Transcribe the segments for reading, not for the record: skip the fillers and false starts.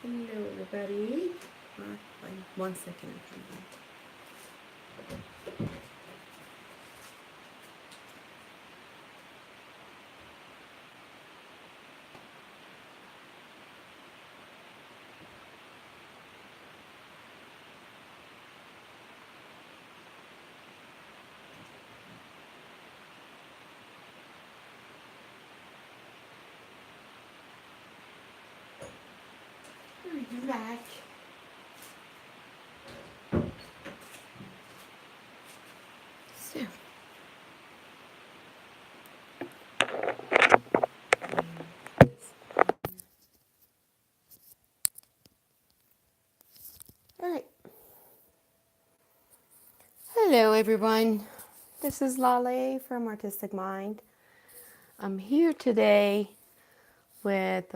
Hello everybody. Wait 1 second. Alright, I'm back. So, alright. Hello everyone. This is Lale from Artistic Mind. I'm here today with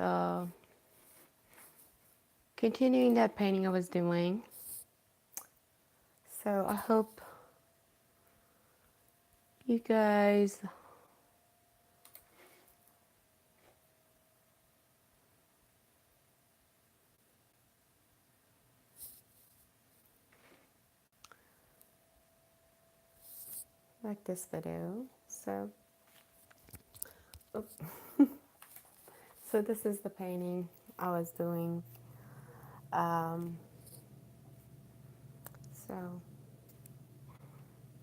continuing that painting I was doing. So I hope you guys like this video. Oops. So this is the painting I was doing. So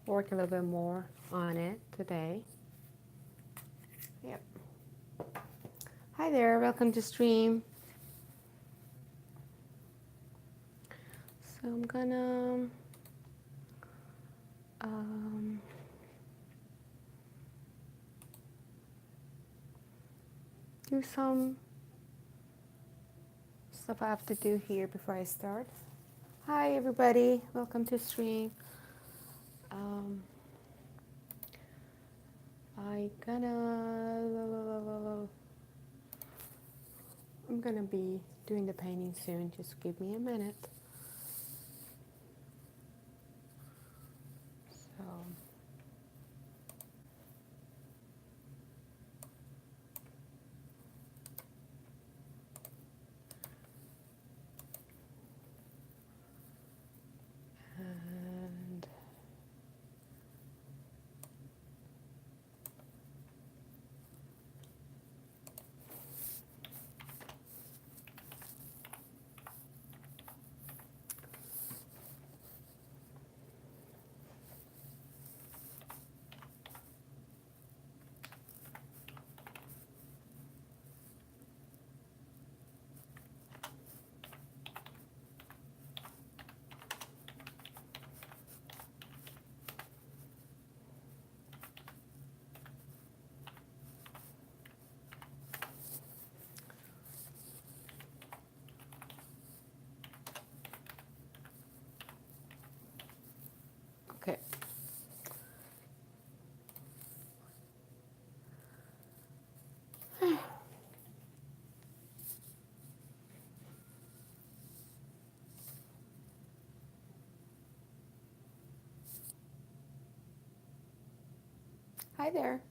work a little bit more on it today. Yep. Hi there, welcome to stream. So I'm gonna do some stuff I have to do here before I start. Hi everybody, welcome to stream. Um, I'm gonna be doing the painting soon. Just give me a minute. So. And okay. Hi there.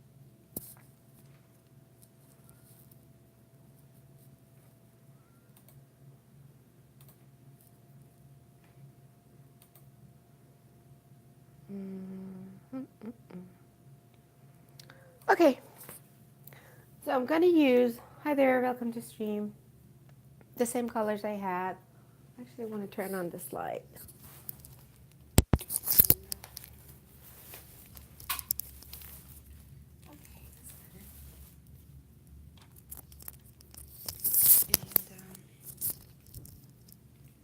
Okay, so I'm gonna use, hi there, welcome to stream, the same colors I had. Actually, I want to turn on this light. Okay, that's better. And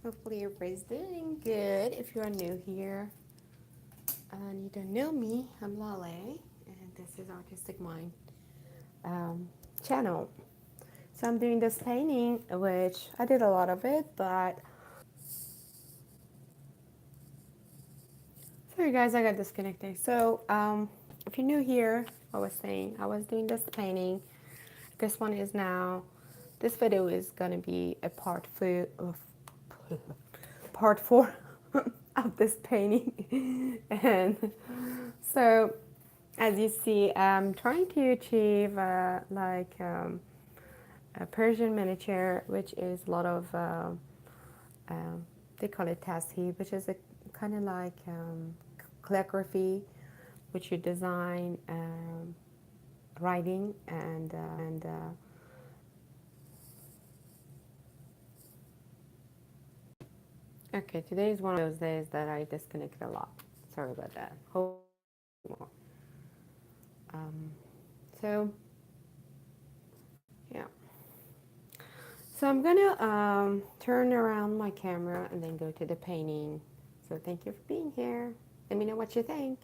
hopefully everybody's doing good. If you are new here and you don't know me, I'm Lale, and this is Artistic Mind channel. So I'm doing this painting, which I did a lot of it, but sorry guys, I got disconnected. So if you're new here, I was saying I was doing this painting. This one is now. This video is gonna be a part four of this painting, and so as you see, I'm trying to achieve a Persian miniature, which is a lot of, they call it tasheeb, which is a kind of like calligraphy, which you design writing and okay, today is one of those days that I disconnect a lot. Sorry about that. Um, so yeah. So I'm gonna turn around my camera and then go to the painting. So thank you for being here. Let me know what you think.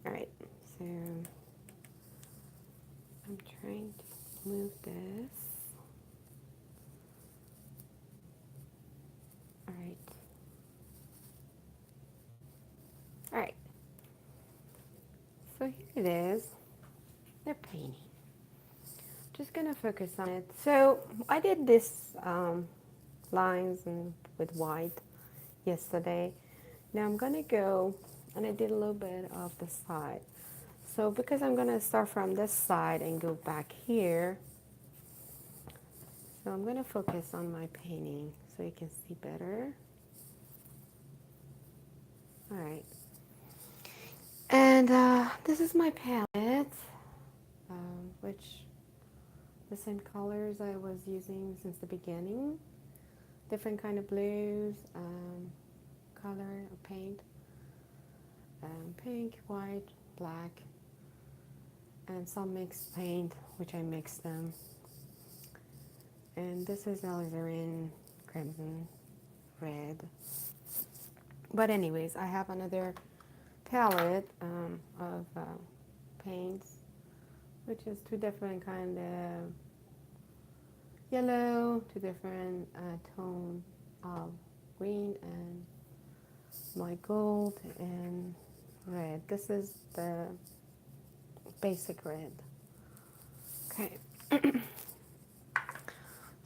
All right. So I'm trying to move this. All right. All right. So here it is. The painting. Just gonna focus on it. So I did this lines and with white yesterday. Now I'm gonna go and I did a little bit of the side. So because I'm gonna start from this side and go back here, so I'm gonna focus on my painting so you can see better. All right. And this is my palette, which the same colors I was using since the beginning. Different kind of blues, color or paint, pink, white, black, and some mixed paint, which I mixed them. And this is alizarin, crimson, red. But anyways, I have another palette of paints, which is two different kind of yellow, two different tone of green, and my gold and red. This is the basic red. Okay.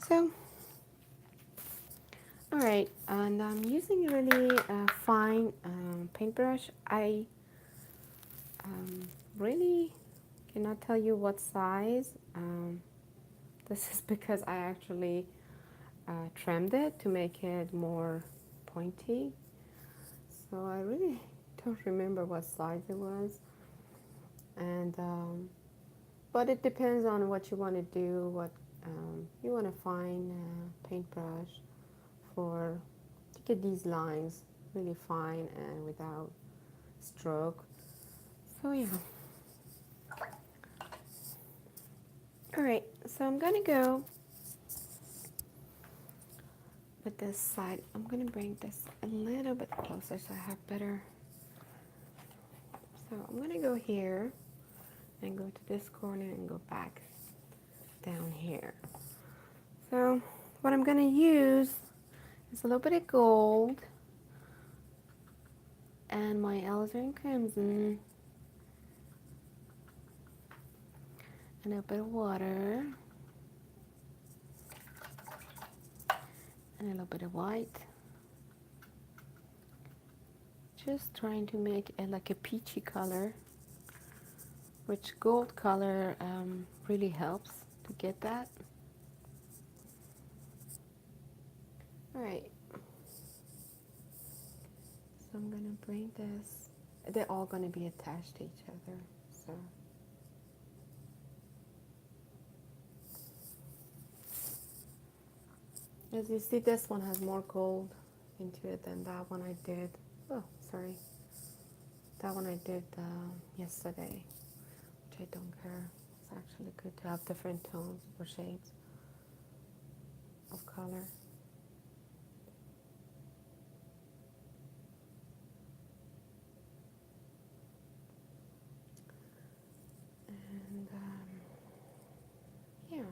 So, all right, and I'm using a really fine paintbrush. I really cannot tell you what size. This is because I actually trimmed it to make it more pointy. So I really don't remember what size it was. And but it depends on what you want to do, what you want to find paintbrush for to get these lines really fine and without stroke. So yeah. All right, so I'm gonna go with this side. I'm gonna bring this a little bit closer so I have better. So I'm gonna go here and go to this corner and go back down here. So what I'm gonna use is a little bit of gold and my alizarin crimson and a bit of water and a little bit of white. Just trying to make it like a peachy color, which gold color really helps to get that. All right, so I'm gonna bring this. They're all gonna be attached to each other, so. As you see, this one has more gold into it than that one I did. Oh, sorry. That one I did yesterday, which I don't care. It's actually good to have different tones or shades of color. And yeah.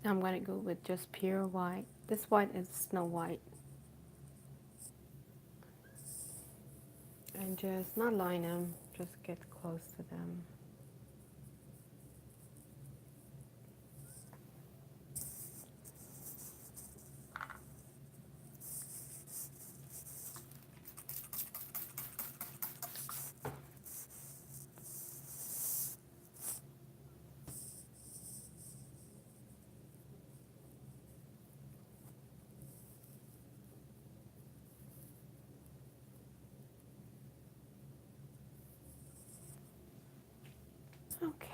I'm gonna go with just pure white. This white is Snow White. And just not line them, just get close to them. Okay.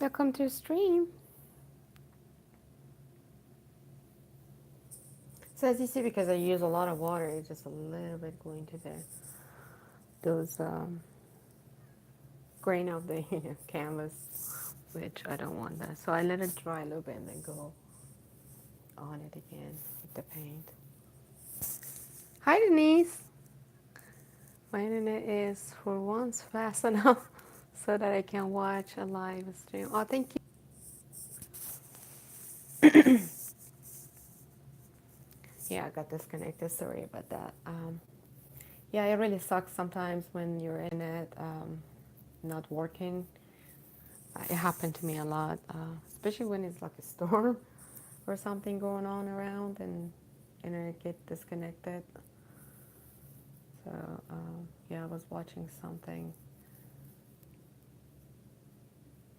Welcome to the stream. So as you see, because I use a lot of water, it's just a little bit going to those grain of the canvas, which I don't want that. So I let it dry a little bit and then go on it again with the paint. Hi Denise. My internet is for once fast enough so that I can watch a live stream. Oh, thank you. Yeah, I got disconnected. Sorry about that. Yeah, it really sucks sometimes when you're in it, not working. It happened to me a lot, especially when it's like a storm or something going on around and internet get disconnected. So yeah, I was watching something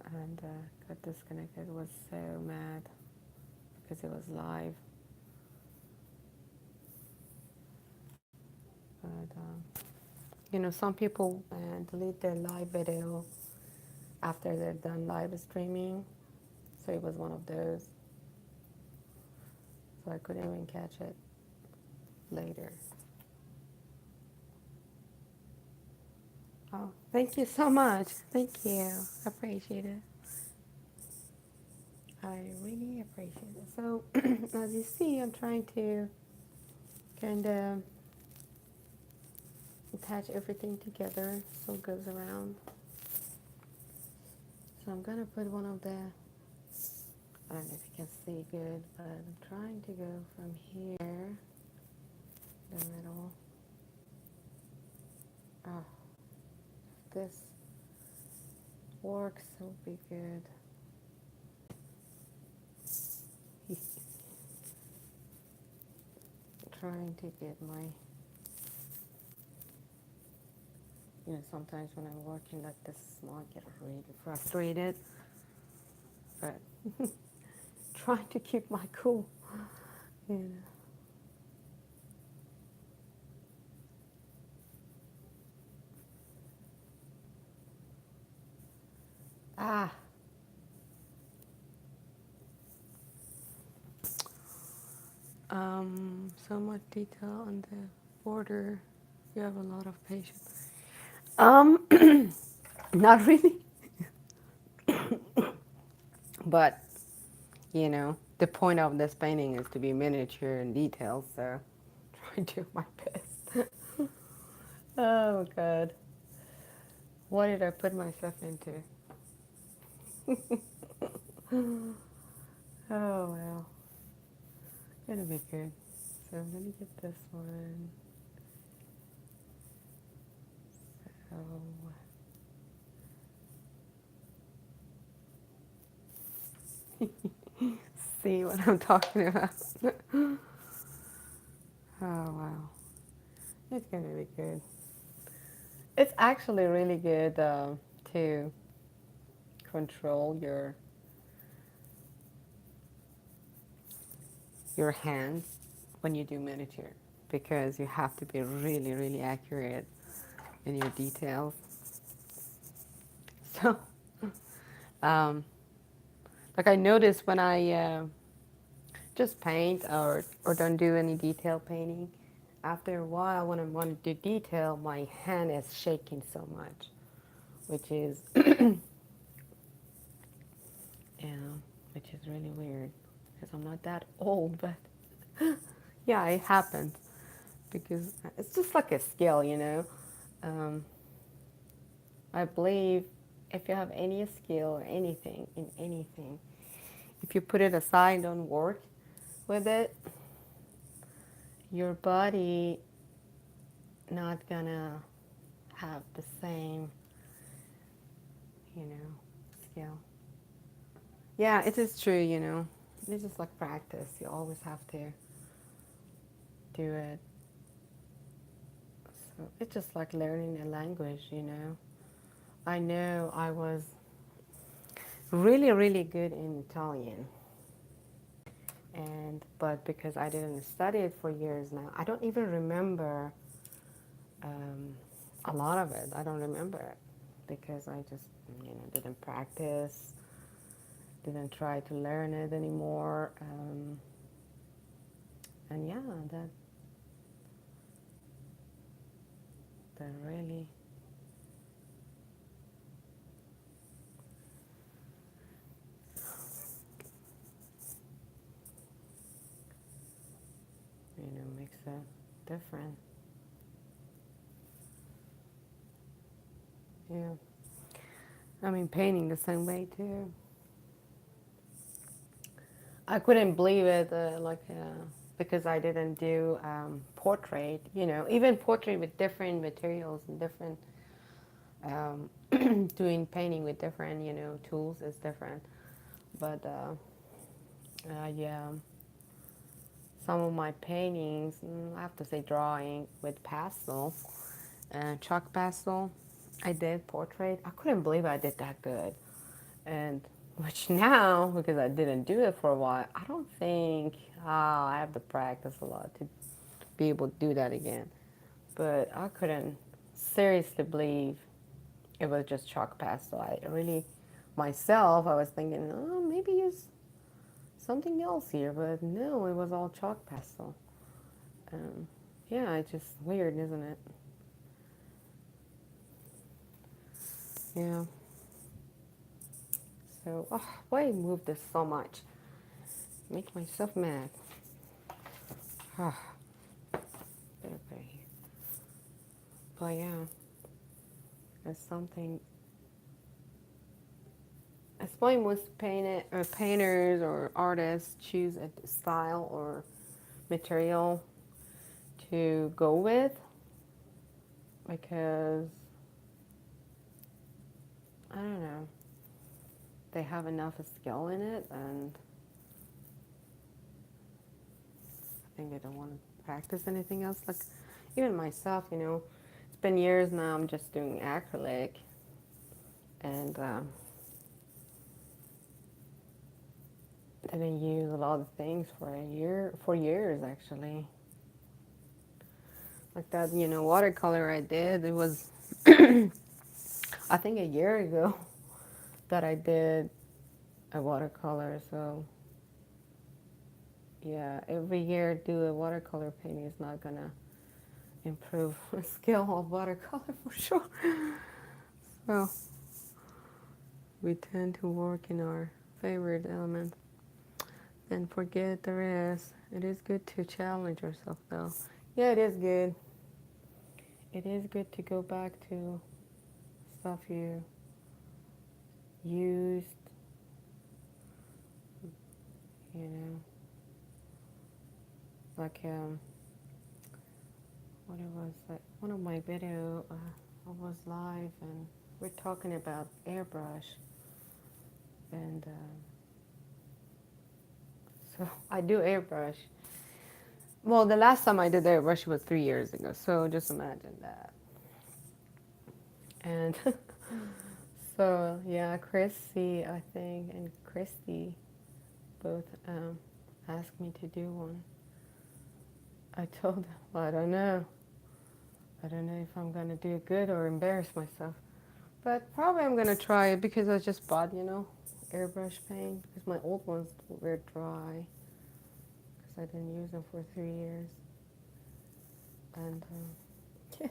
and got disconnected. I was so mad because it was live. But you know, some people delete their live video after they're done live streaming. So it was one of those. So I couldn't even catch it later. Oh, thank you so much. Thank you. I appreciate it. I really appreciate it. So as you see, I'm trying to kind of attach everything together so it goes around. So I'm gonna put one of the, I don't know if you can see good, but I'm trying to go from here, the middle. Oh, if this works, it'll be good. Trying to get my, you know, sometimes when I'm working like this small, I get really frustrated, but trying to keep my cool, you know. Ah, so much detail on the border. You have a lot of patience. Not really, but you know, the point of this painting is to be miniature and detailed, so try to do my best. Oh God, what did I put myself into? Oh well, it'll be good. So I'm gonna get this one. So see what I'm talking about. Oh wow, it's gonna be good. It's actually really good to control your hands when you do miniature because you have to be really, really accurate in your details. So, um, like I notice when I just paint or don't do any detail painting, after a while when I want to do detail, my hand is shaking so much, which is, yeah, which is really weird because I'm not that old, but yeah, it happens because it's just like a skill, you know. Um, I believe if you have any skill or anything in anything, if you put it aside, don't work with it, your body not gonna have the same, you know, skill. Yeah, it is true, you know. It's just like practice. You always have to do it. So it's just like learning a language, you know I was really, really good in Italian. But because I didn't study it for years now, I don't even remember a lot of it. I don't remember it because I just, didn't practice, didn't try to learn it anymore. And yeah, that really, makes a difference. Yeah. I mean, painting the same way too. I couldn't believe it, because I didn't do portrait. Even portrait with different materials and different doing painting with different, tools is different. But yeah, some of my paintings, I have to say, drawing with pastel, chalk pastel. I did portrait. I couldn't believe I did that good, and which now, because I didn't do it for a while, I don't think I have to practice a lot to be able to do that again. But I couldn't seriously believe it was just chalk pastel. I really, myself, I was thinking, oh, maybe use something else here, but no, it was all chalk pastel. Yeah, it's just weird, isn't it? Yeah. So, why move this so much? Make myself mad. Okay. But yeah, it's something. That's why most painters or artists choose a style or material to go with, because I don't know, they have enough skill in it, and I think they don't want to practice anything else. Like even myself, it's been years now. I'm just doing acrylic, and didn't use a lot of things for years actually. Like that, watercolor I did. It was, I think, a year ago that I did a watercolor. So yeah, every year do a watercolor painting is not gonna improve skill of watercolor for sure. So we tend to work in our favorite element and forget the rest. It is good to challenge yourself though. Yeah, it is good. It is good to go back to stuff you used, you know, like what it was, like one of my video, I was live and we're talking about airbrush, and so I do airbrush. Well, the last time I did airbrush was 3 years ago, so just imagine that. And so yeah, Chrissy, I think, and Christy both asked me to do one. I told them, well, I don't know. I don't know if I'm gonna do good or embarrass myself. But probably I'm gonna try it because I just bought, airbrush paint, because my old ones were dry because I didn't use them for 3 years. And yeah,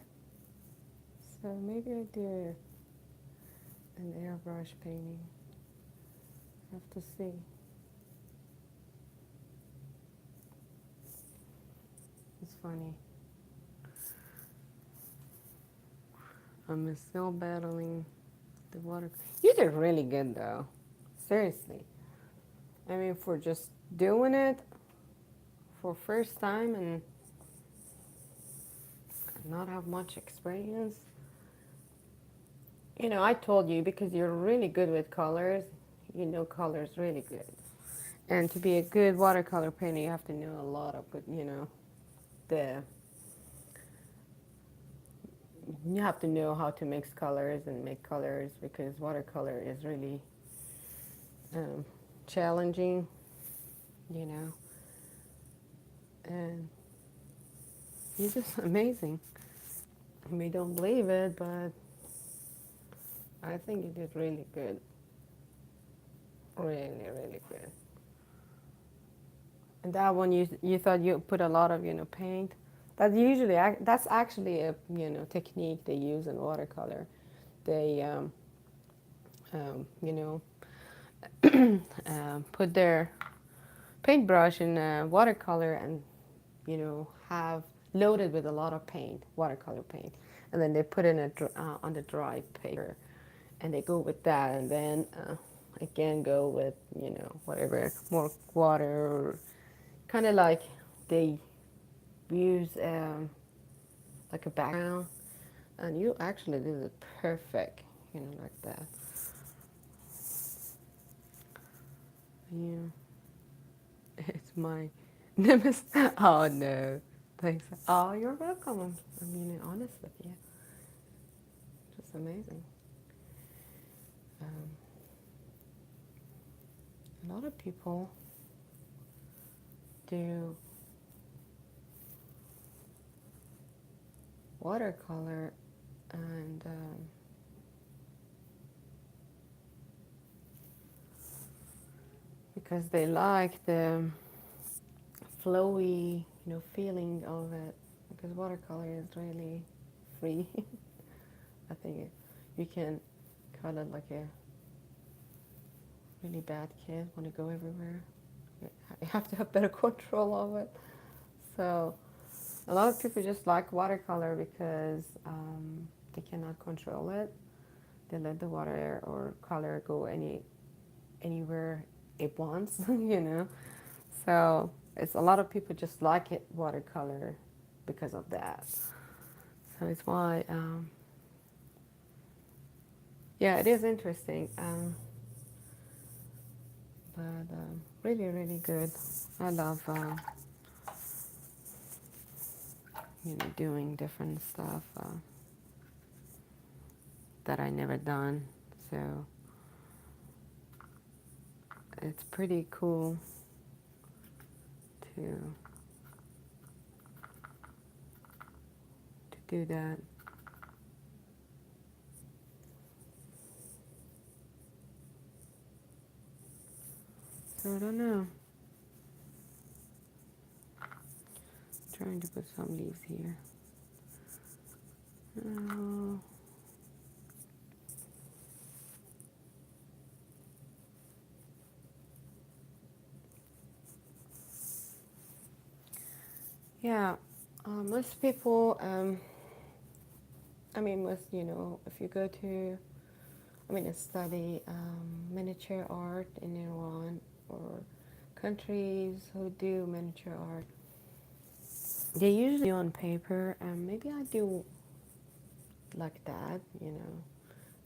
so maybe I do an airbrush painting. I have to see. It's funny. I'm still battling the water. You did really good though. Seriously. I mean, for just doing it for first time and not have much experience. You know, I told you because you're really good with colors. You know colors really good. And to be a good watercolor painter, you have to know a lot of good, the you have to know how to mix colors and make colors because watercolor is really um, challenging, you know, and you're just amazing. You may don't believe it, but I think you did really good. Really, really good. And that one, you thought you put a lot of paint. That's actually a technique they use in watercolor. They you know put their paintbrush in watercolor and have loaded with a lot of paint, watercolor paint, and then they put in on the dry paper, and they go with that, and then again go with whatever more water, kind of like they use like a background, and you actually did it perfect, like that. Yeah, it's my nemesis. Oh no, thanks. Oh, you're welcome. I'm being honest with you. Just amazing. Um, a lot of people do watercolor and because they like the flowy, feeling of it. Because watercolor is really free. I think you can call it like a really bad kid want to go everywhere. You have to have better control of it. So a lot of people just like watercolor because they cannot control it. They let the water or color go anywhere it wants, So it's a lot of people just like it watercolor because of that. So it's why, yeah, it is interesting, but really, really good. I love, doing different stuff that I never done. So it's pretty cool to do that. So I don't know. Trying to put some leaves here. Oh. Yeah, most people, I mean, if you go to, study miniature art in Iran or countries who do miniature art, they usually do on paper, and maybe I do like that,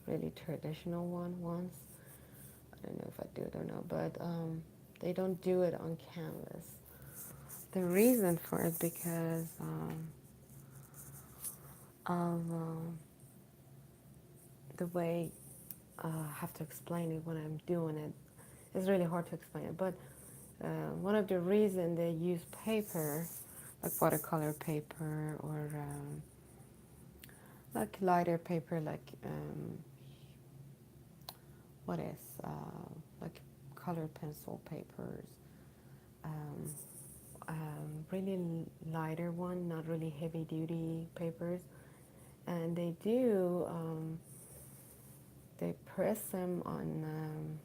really traditional one once. I don't know if I do it or not, but they don't do it on canvas. The reason for it because of the way I have to explain it when I'm doing it. It's really hard to explain it, but one of the reasons they use paper, like watercolor paper or like lighter paper, like what is like color pencil papers, um, really lighter one, not really heavy duty papers, and they press them on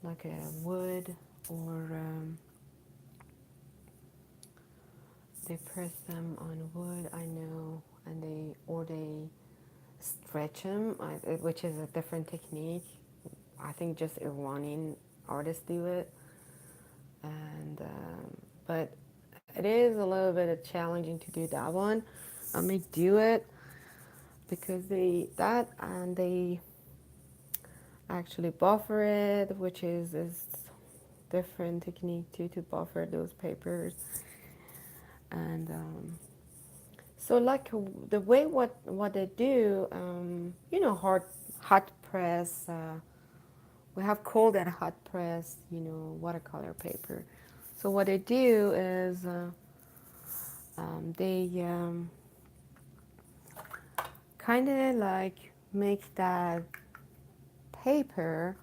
like a wood or they press them on wood, I know, and they stretch them, which is a different technique. I think just Iranian artists do it, and but it is a little bit challenging to do that one. I may do it because they actually buffer it, which is different technique too to buffer those papers. And so like the way what they do, hot press. We have cold and hot press, watercolor paper. So what they do is they kind of like make that paper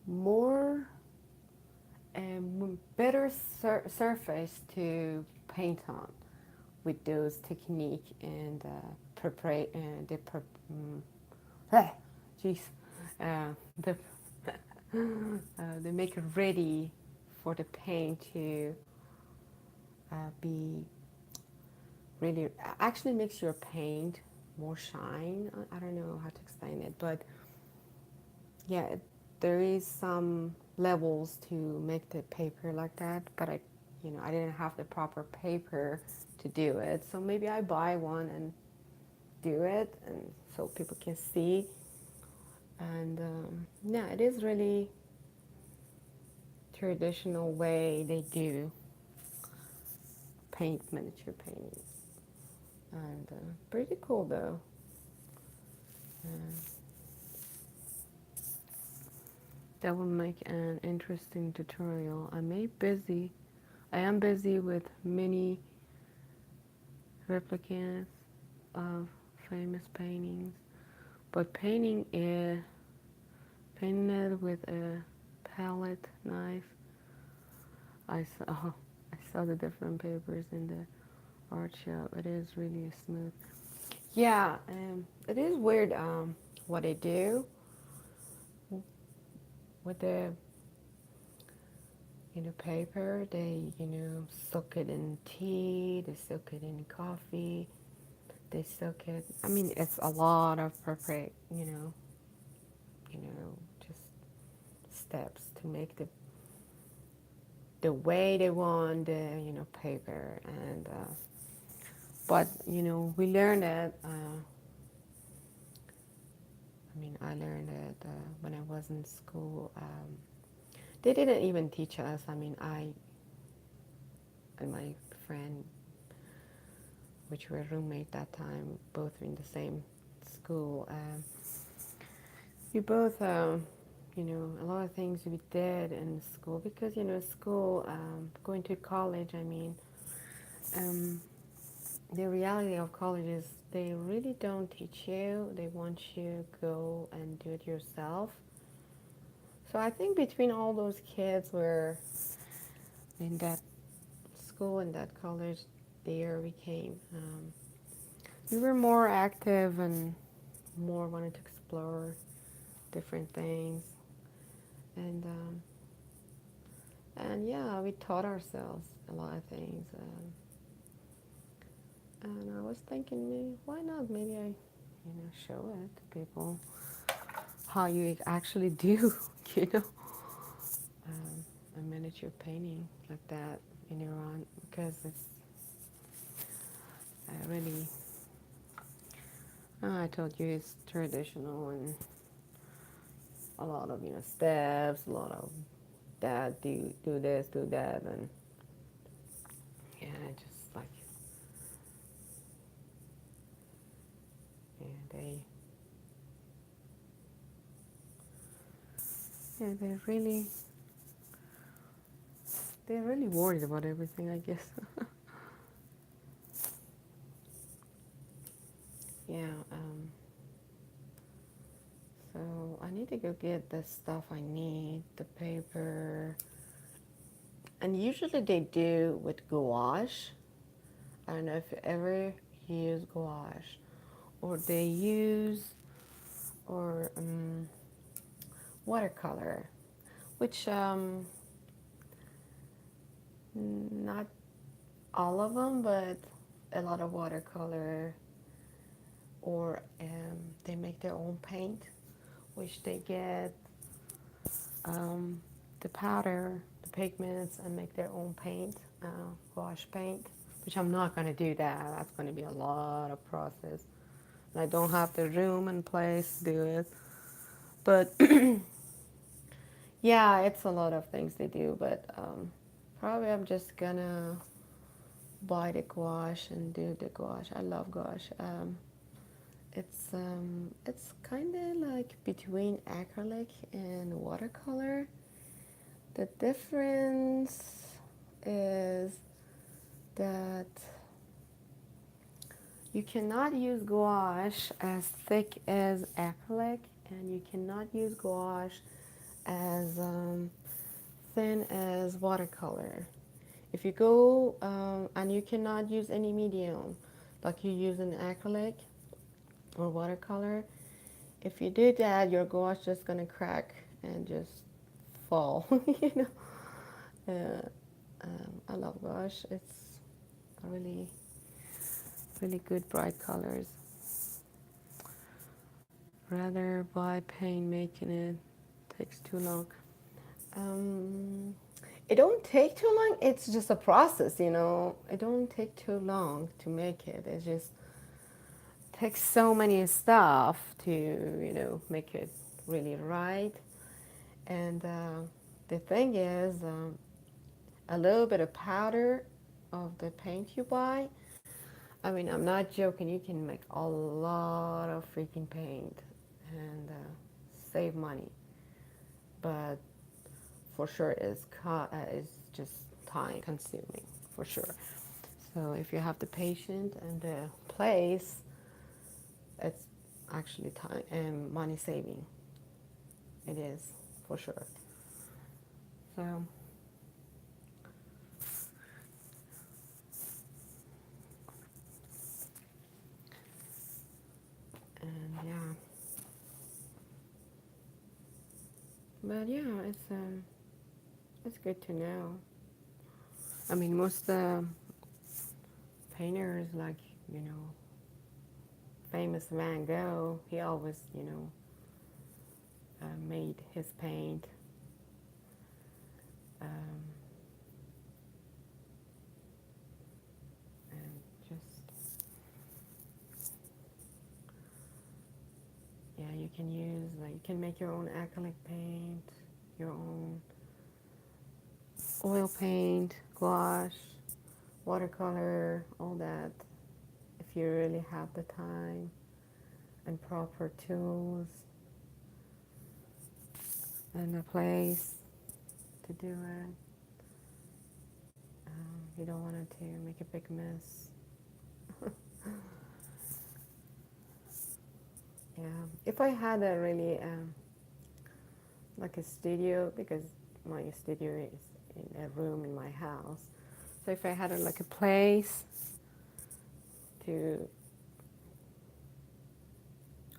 more better surface to paint on with those technique and prepare the jeez the they make it ready for the paint to be really actually makes your paint more shine. I don't know how to explain it, but yeah, there is some levels to make the paper like that, but I didn't have the proper paper to do it, so maybe I buy one and do it, and so people can see. And yeah, it is really traditional way they do paint miniature painting, and pretty cool though. That will make an interesting tutorial. I am busy with many replicas of famous paintings, but painting it with a palette knife. I saw the different papers in the art shop. It is really smooth. Yeah, it is weird what they do with the paper. They soak it in tea. They soak it in coffee. They soak it. I mean, it's a lot of prepare. Just steps to make the way they want the paper. And but we learned it. I learned it when I was in school. They didn't even teach us. I and my friend, which were roommates that time, both in the same school. We both, a lot of things we did in school because, school, going to college, the reality of college is they really don't teach you. They want you to go and do it yourself. So I think between all those kids were in that school and that college there we came, we were more active and more wanted to explore different things. And yeah, we taught ourselves a lot of things. And I was thinking, maybe, why not? Maybe I, show it to people how you actually do, you know, a miniature painting like that in Iran, because it's really, I told you, it's traditional and a lot of steps, a lot of that, do this, do that, and yeah, just like they they're really worried about everything, I guess. Yeah. So I need to go get the stuff I need, the paper, and usually they do with gouache. I don't know if you ever use gouache, or they use or watercolor, which not all of them, but a lot of watercolor or they make their own paint, which they get the powder, the pigments, and make their own paint, gouache paint, which I'm not going to do that. That's going to be a lot of process. And I don't have the room and place to do it. But yeah, it's a lot of things they do. But probably I'm just going to buy the gouache and do the gouache. I love gouache. It's kind of like between acrylic and watercolor. The difference is that you cannot use gouache as thick as acrylic, and you cannot use gouache as thin as watercolor. If you go, and you cannot use any medium, like you use an acrylic or watercolor. If you do that, your gouache is just gonna crack and just fall. you know. I love gouache. It's a really, really good bright colors. Rather buy paint making it takes too long. Um, it don't take too long. It's just a process, you know. It don't take too long to make it. It just takes so many stuff to, make it really right. And the thing is, a little bit of powder of the paint you buy. I mean, I'm not joking. You can make a lot of freaking paint and save money. But for sure, it's just time consuming, for sure. So if you have the patience and the place, it's actually time and money saving. It is, for sure. So and yeah, but yeah, it's good to know. I mean, most painters, like, famous Van Gogh, he always, made his paint. Um, and just, yeah, you can use, like, you can make your own acrylic paint, your own oil paint, gouache, watercolor, all that, if you really have the time and proper tools and a place to do it. You don't want it to make a big mess. Yeah, if I had a really like a studio, because my studio is in a room in my house. So if I had like a place to,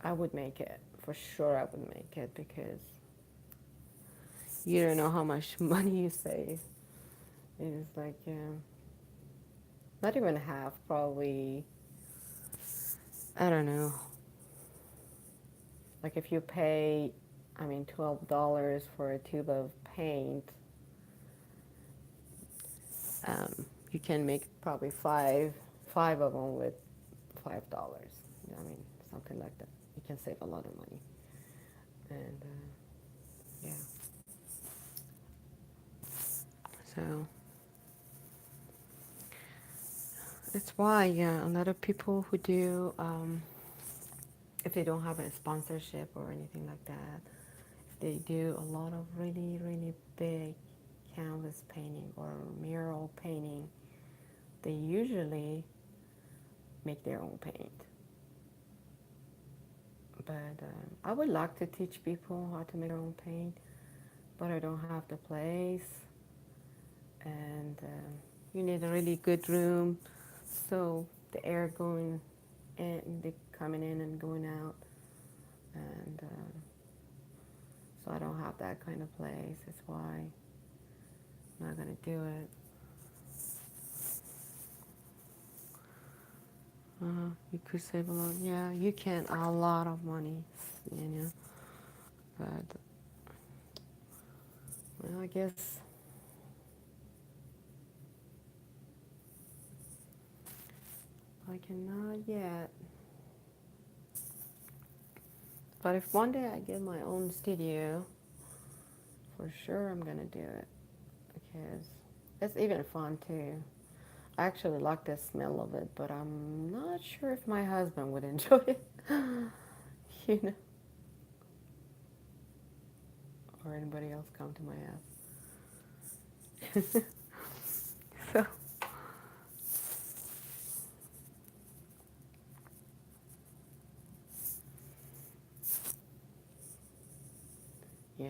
I would make it. For sure I would make it, because you don't know how much money you save. It's like, not even half, probably, I don't know. Like if you pay, I mean, $12 for a tube of paint, you can make probably five of them with $5. I mean, something like that. You can save a lot of money. And yeah, so that's why, yeah, a lot of people who do, if they don't have a sponsorship or anything like that, if they do a lot of really, really big canvas painting or mural painting, they usually make their own paint. But I would like to teach people how to make their own paint, but I don't have the place, and you need a really good room, so the air going in, the coming in and going out, and so I don't have that kind of place. That's why I'm not gonna do it. you could save a lot. Yeah, you can a lot of money, you know. But well, I guess I cannot yet. But if one day I get my own studio, for sure I'm gonna do it because it's even fun too. I actually like the smell of it, but I'm not sure if my husband would enjoy it, you know, or anybody else come to my house. So, yeah.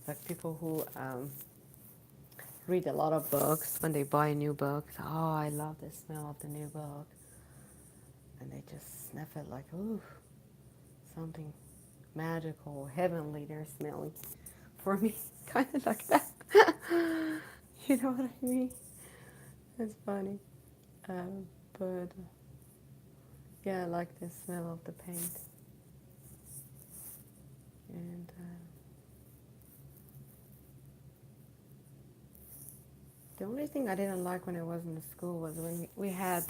Like people who read a lot of books when they buy a new book. Oh, I love the smell of the new book. And they just sniff it like, ooh, something magical, heavenly they're smelling. For me, kind of like that. You know what I mean? It's funny. Um, but yeah, I like the smell of the paint. And the only thing I didn't like when I was in the school was when we had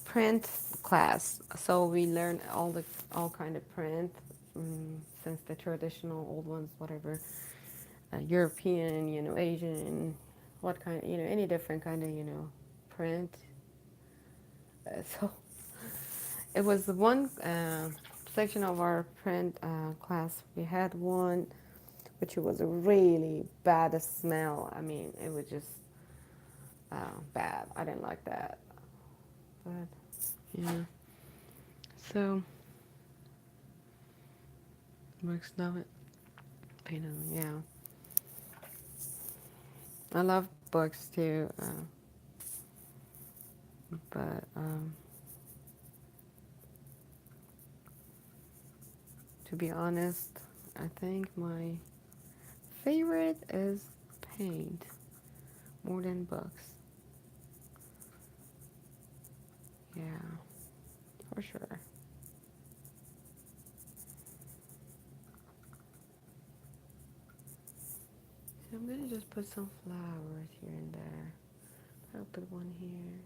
print class. So we learned all kind of print, since the traditional old ones, whatever, European, Asian, what kind, any different kind of, print. So it was the one section of our print class. We had one which was a really bad smell. I mean, it was just bad. I didn't like that. But yeah, so books love it. Yeah, I love books too. But to be honest, I think my favorite is paint more than books. Yeah, for sure. So I'm gonna just put some flowers here and there. I'll put one here.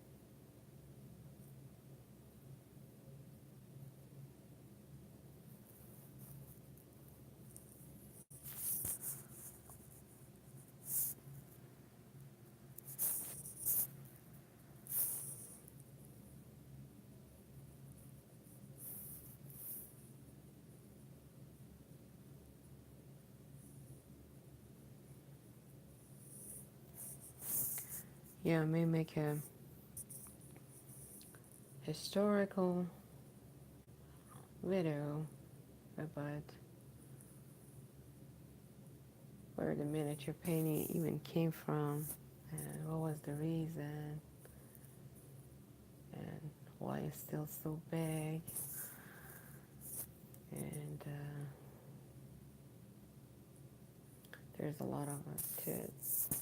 Yeah, I may make a historical video about where the miniature painting even came from and what was the reason and why it's still so big. And there's a lot of it to it.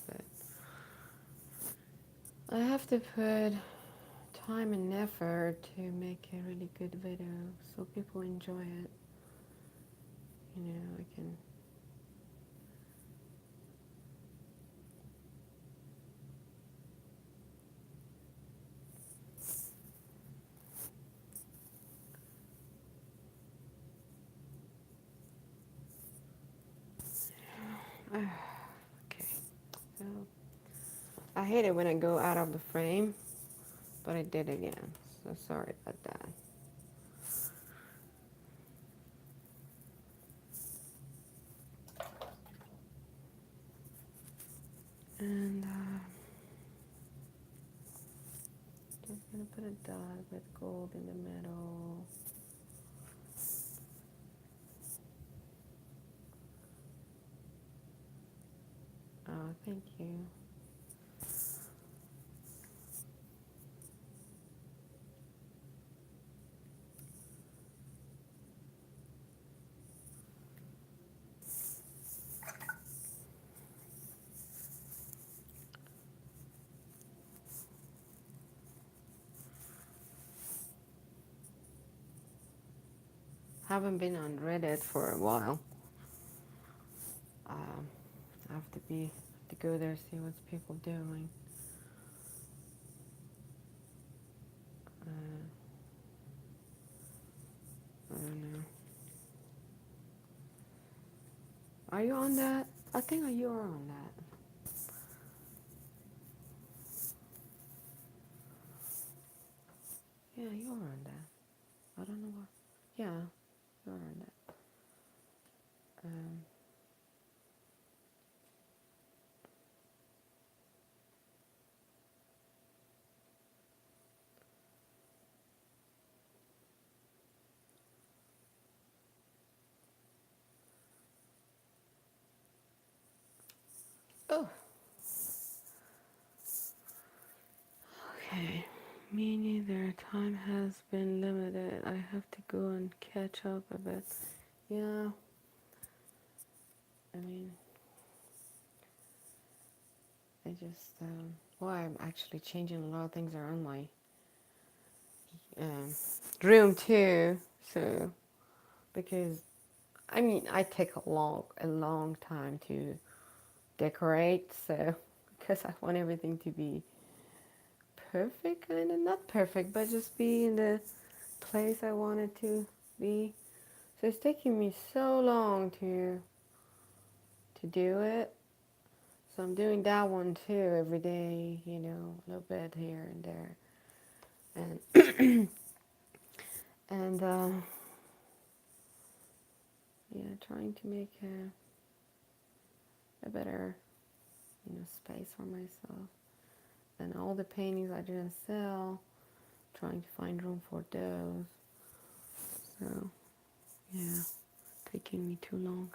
But I have to put time and effort to make a really good video so people enjoy it. I can. Okay. So I hate it when I go out of the frame, but I did again. So sorry about that. And a dot with gold in the middle. Oh, thank you. Haven't been on Reddit for a while. I have to go there, see what people doing. I don't know. Are you on that? I think you are on that. Yeah, you are on that. I don't know why. Yeah, you are on that. Um, oh, okay. Me neither. Time has been limited. I have to go and catch up a bit. Yeah, I mean, I just, well, I'm actually changing a lot of things around my um, room too. So, because, I mean, I take a long time to decorate. So, because I want everything to be perfect, kind of not perfect, but just be in the place I want it to be. So it's taking me so long to do it. So I'm doing that one too every day, you know, a little bit here and there, and and yeah, trying to make a better, you know, space for myself. And all the paintings I didn't sell, trying to find room for those. So yeah, taking me too long.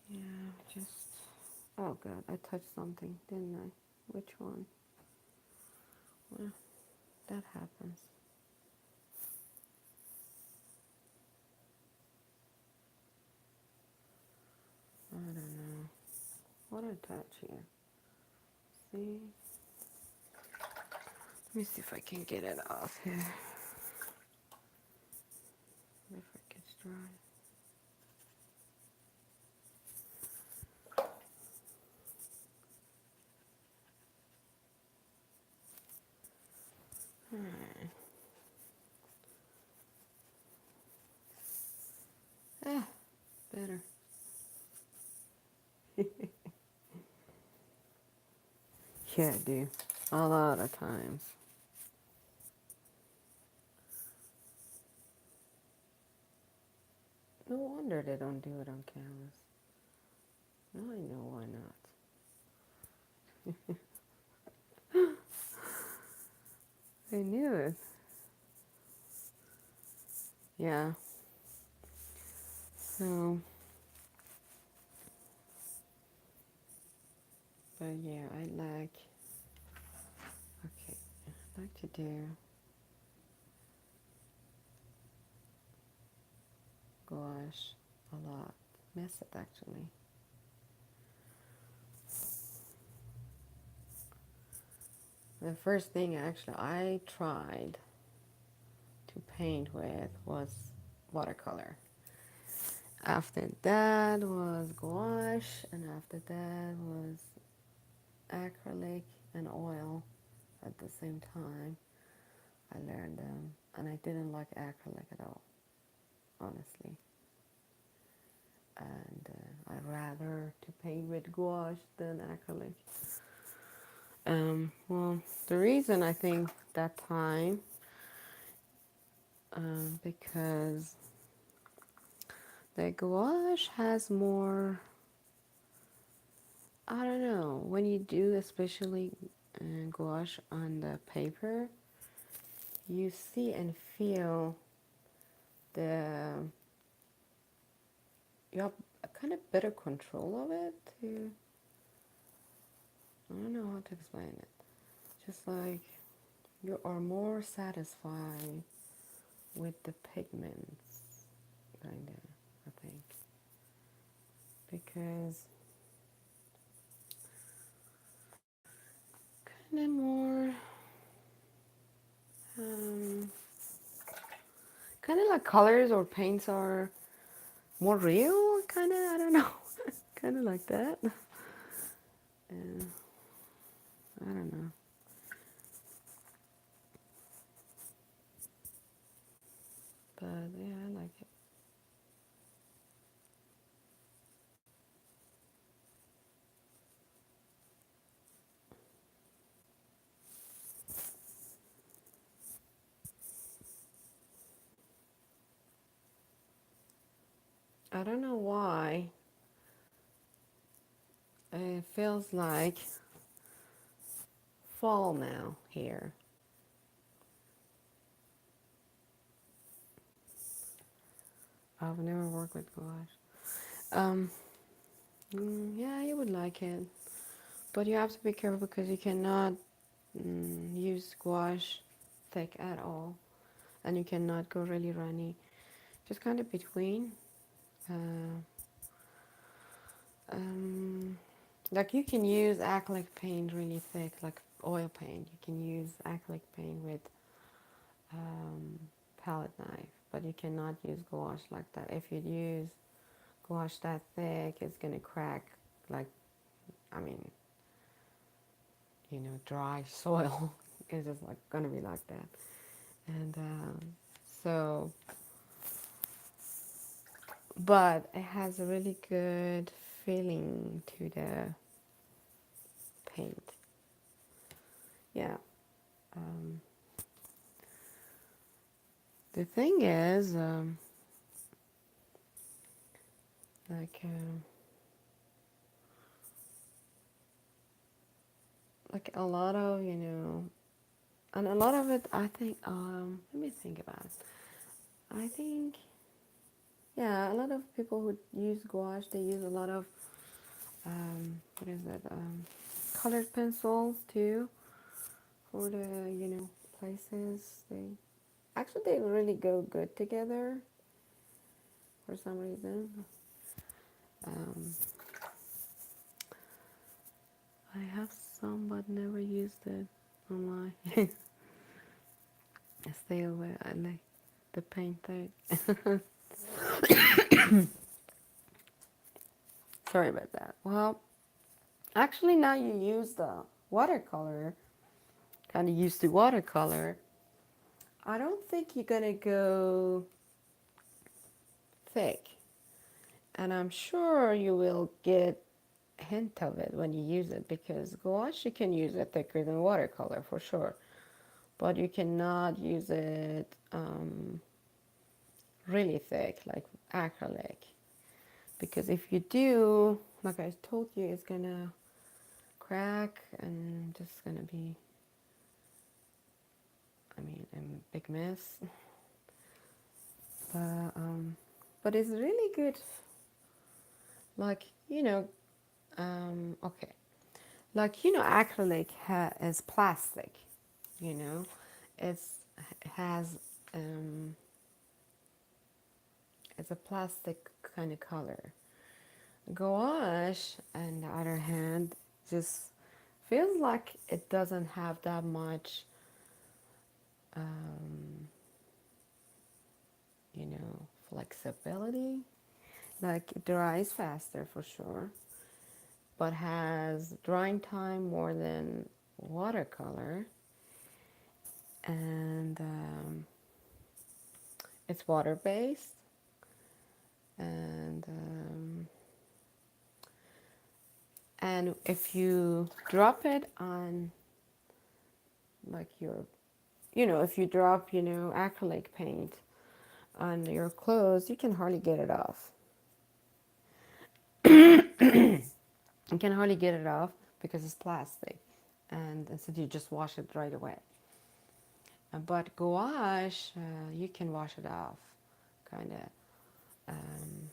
Yeah, just, oh god, I touched something, didn't I? Which one? Well, that happens. I don't know. What did I touch here? See? Let me see if I can get it off here. If it gets dry. Alright. Ah, better. Yeah, I do. A lot of times. No wonder they don't do it on canvas. Now I know why not. I knew it. Yeah. So, but yeah, okay, I like to do gouache a lot. Miss it actually. The first thing actually I tried to paint with was watercolor. After that was gouache, and after that was acrylic and oil at the same time. I learned them, and I didn't like acrylic at all, honestly. And I'd rather to paint with gouache than acrylic. Well, the reason I think that time, because The gouache has more, I don't know, when you do especially gouache on the paper, you see and feel the, you have a kind of better control of it too. I don't know how to explain it. Just like you are more satisfied with the pigments, kind of, I think. Because kind of more, um, kind of like colors or paints are more real, kind of, I don't know, kind of like that. I don't know. But yeah, I like it. I don't know why it feels like fall now here. I've never worked with gouache. Um, yeah, you would like it, but you have to be careful because you cannot use gouache thick at all, and you cannot go really runny. Just kind of between. Uh, um, like you can use acrylic paint really thick, like oil paint. You can use acrylic paint with um, palette knife, but you cannot use gouache like that. If you use gouache that thick, it's gonna crack. Like, I mean, dry soil is just like gonna be like that. And so, but it has a really good feeling to the paint. Yeah. Um, the thing is, like, like a lot of, and a lot of it, I think, let me think about it. I think, yeah, a lot of people who use gouache, they use a lot of, what is it, colored pencils too, for the, places. They really go good together for some reason. Um, I have some, but never used it on my. I stay away. I like the paint thing. Sorry about that. Well, actually, now you use the watercolor, kind of used to watercolor. I don't think you're gonna go thick, and I'm sure you will get a hint of it when you use it because gouache you can use it thicker than watercolor for sure, but you cannot use it really thick like acrylic because if you do, like I told you, it's gonna crack and just gonna be, I mean, a big mess. But it's really good. Like okay, like acrylic is plastic. You know, it's it has it's a plastic kind of color. Gouache, on the other hand, just feels like it doesn't have that much, um, flexibility. Like it dries faster for sure, but has drying time more than watercolor, and it's water based, and if you drop it on like if you drop acrylic paint on your clothes, you can hardly get it off. You can hardly get it off because it's plastic, and so you just wash it right away. But gouache, you can wash it off, kind of. Um,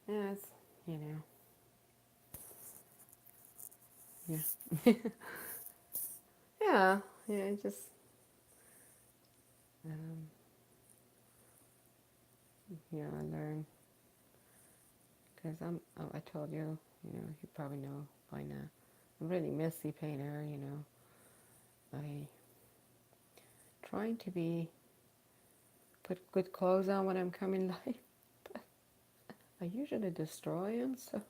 yeah, it's, you know, yeah, yeah, yeah. Just um, I learn because I told you, you probably know by now. I'm a really messy painter. I trying to be put good clothes on when I'm coming live. I usually destroy them, so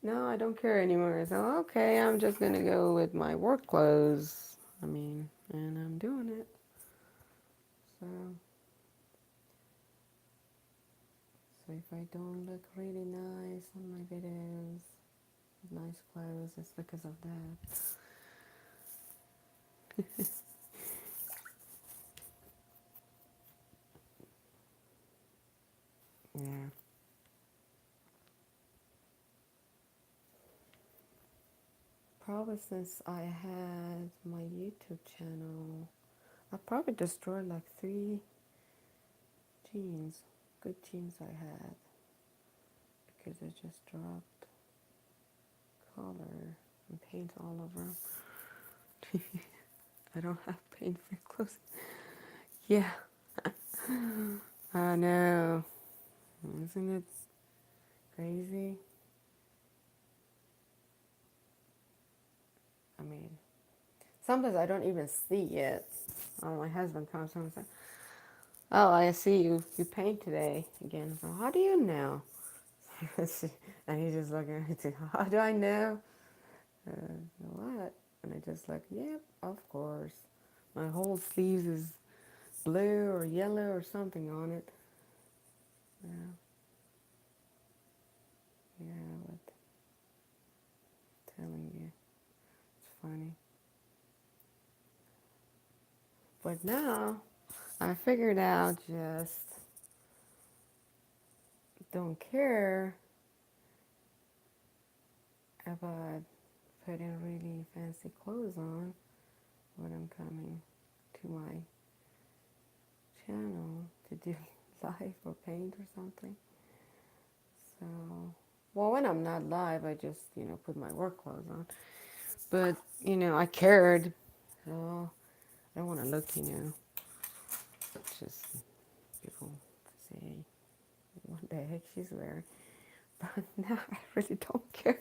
no, I don't care anymore. So okay, I'm just gonna go with my work clothes. I mean, and I'm doing it. So, so if I don't look really nice on my videos, with nice clothes, it's because of that. Yeah. Probably since I had my YouTube channel, I probably destroyed like 3 jeans, good jeans I had, because I just dropped color and paint all over them. I don't have paint for clothes. Yeah, I know. Isn't it crazy? I mean, sometimes I don't even see it. Oh, my husband comes home and says, "Oh, I see you paint today again." So how do you know? And he's just looking at me. How do I know? What? And I just like, yep, of course. My whole sleeves is blue or yellow or something on it. Yeah, yeah, but telling you, it's funny. But now I figured out just don't care about putting really fancy clothes on when I'm coming to my channel to do live or paint or something. So, well, when I'm not live, I just, put my work clothes on. But, I cared. So I don't want to look, just people say, what the heck she's wearing. But now I really don't care.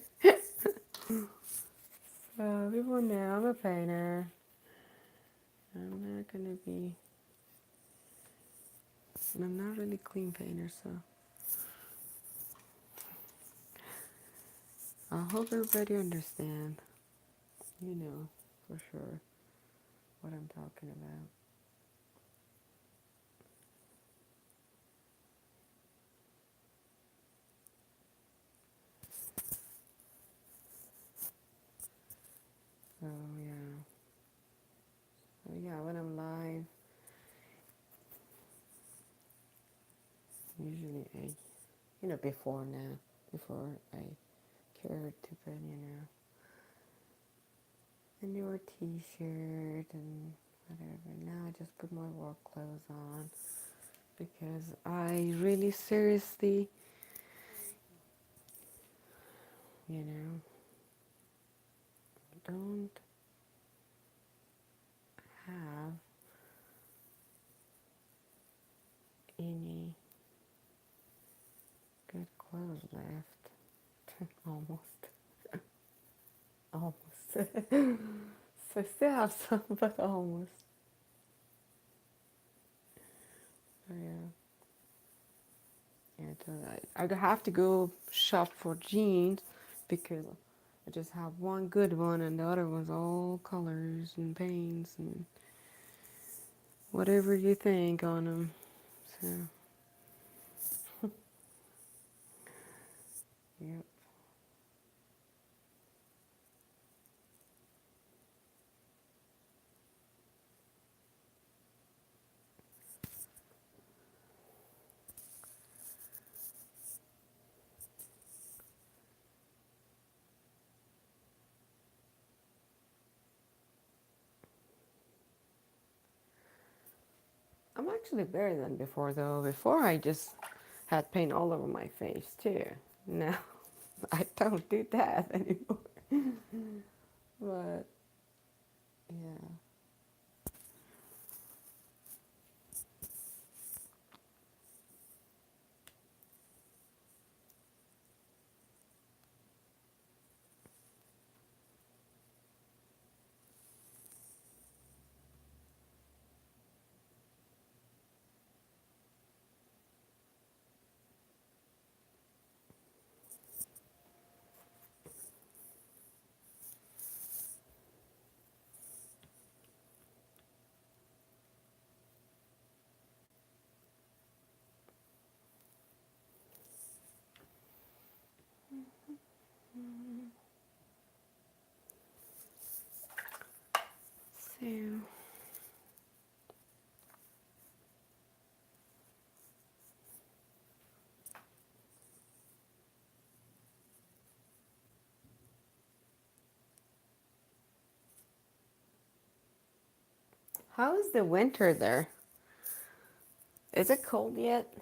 So people know I'm a painter. I'm not going to be, and I'm not really clean painter, so I hope everybody understands, for sure what I'm talking about. So yeah, when I'm live, usually before I cared to put, a newer t-shirt and whatever. Now I just put my work clothes on because I really seriously, you know, don't have any good clothes left. Almost. Almost. So I still have some, but almost. So yeah. Yeah, so I have to go shop for jeans because I just have one good one and the other one's all colors and paints and whatever you think on them. So, yep. I'm actually better than before though. Before I just had paint all over my face too. Now I don't do that anymore. But yeah. So how is the winter there? Is it cold yet?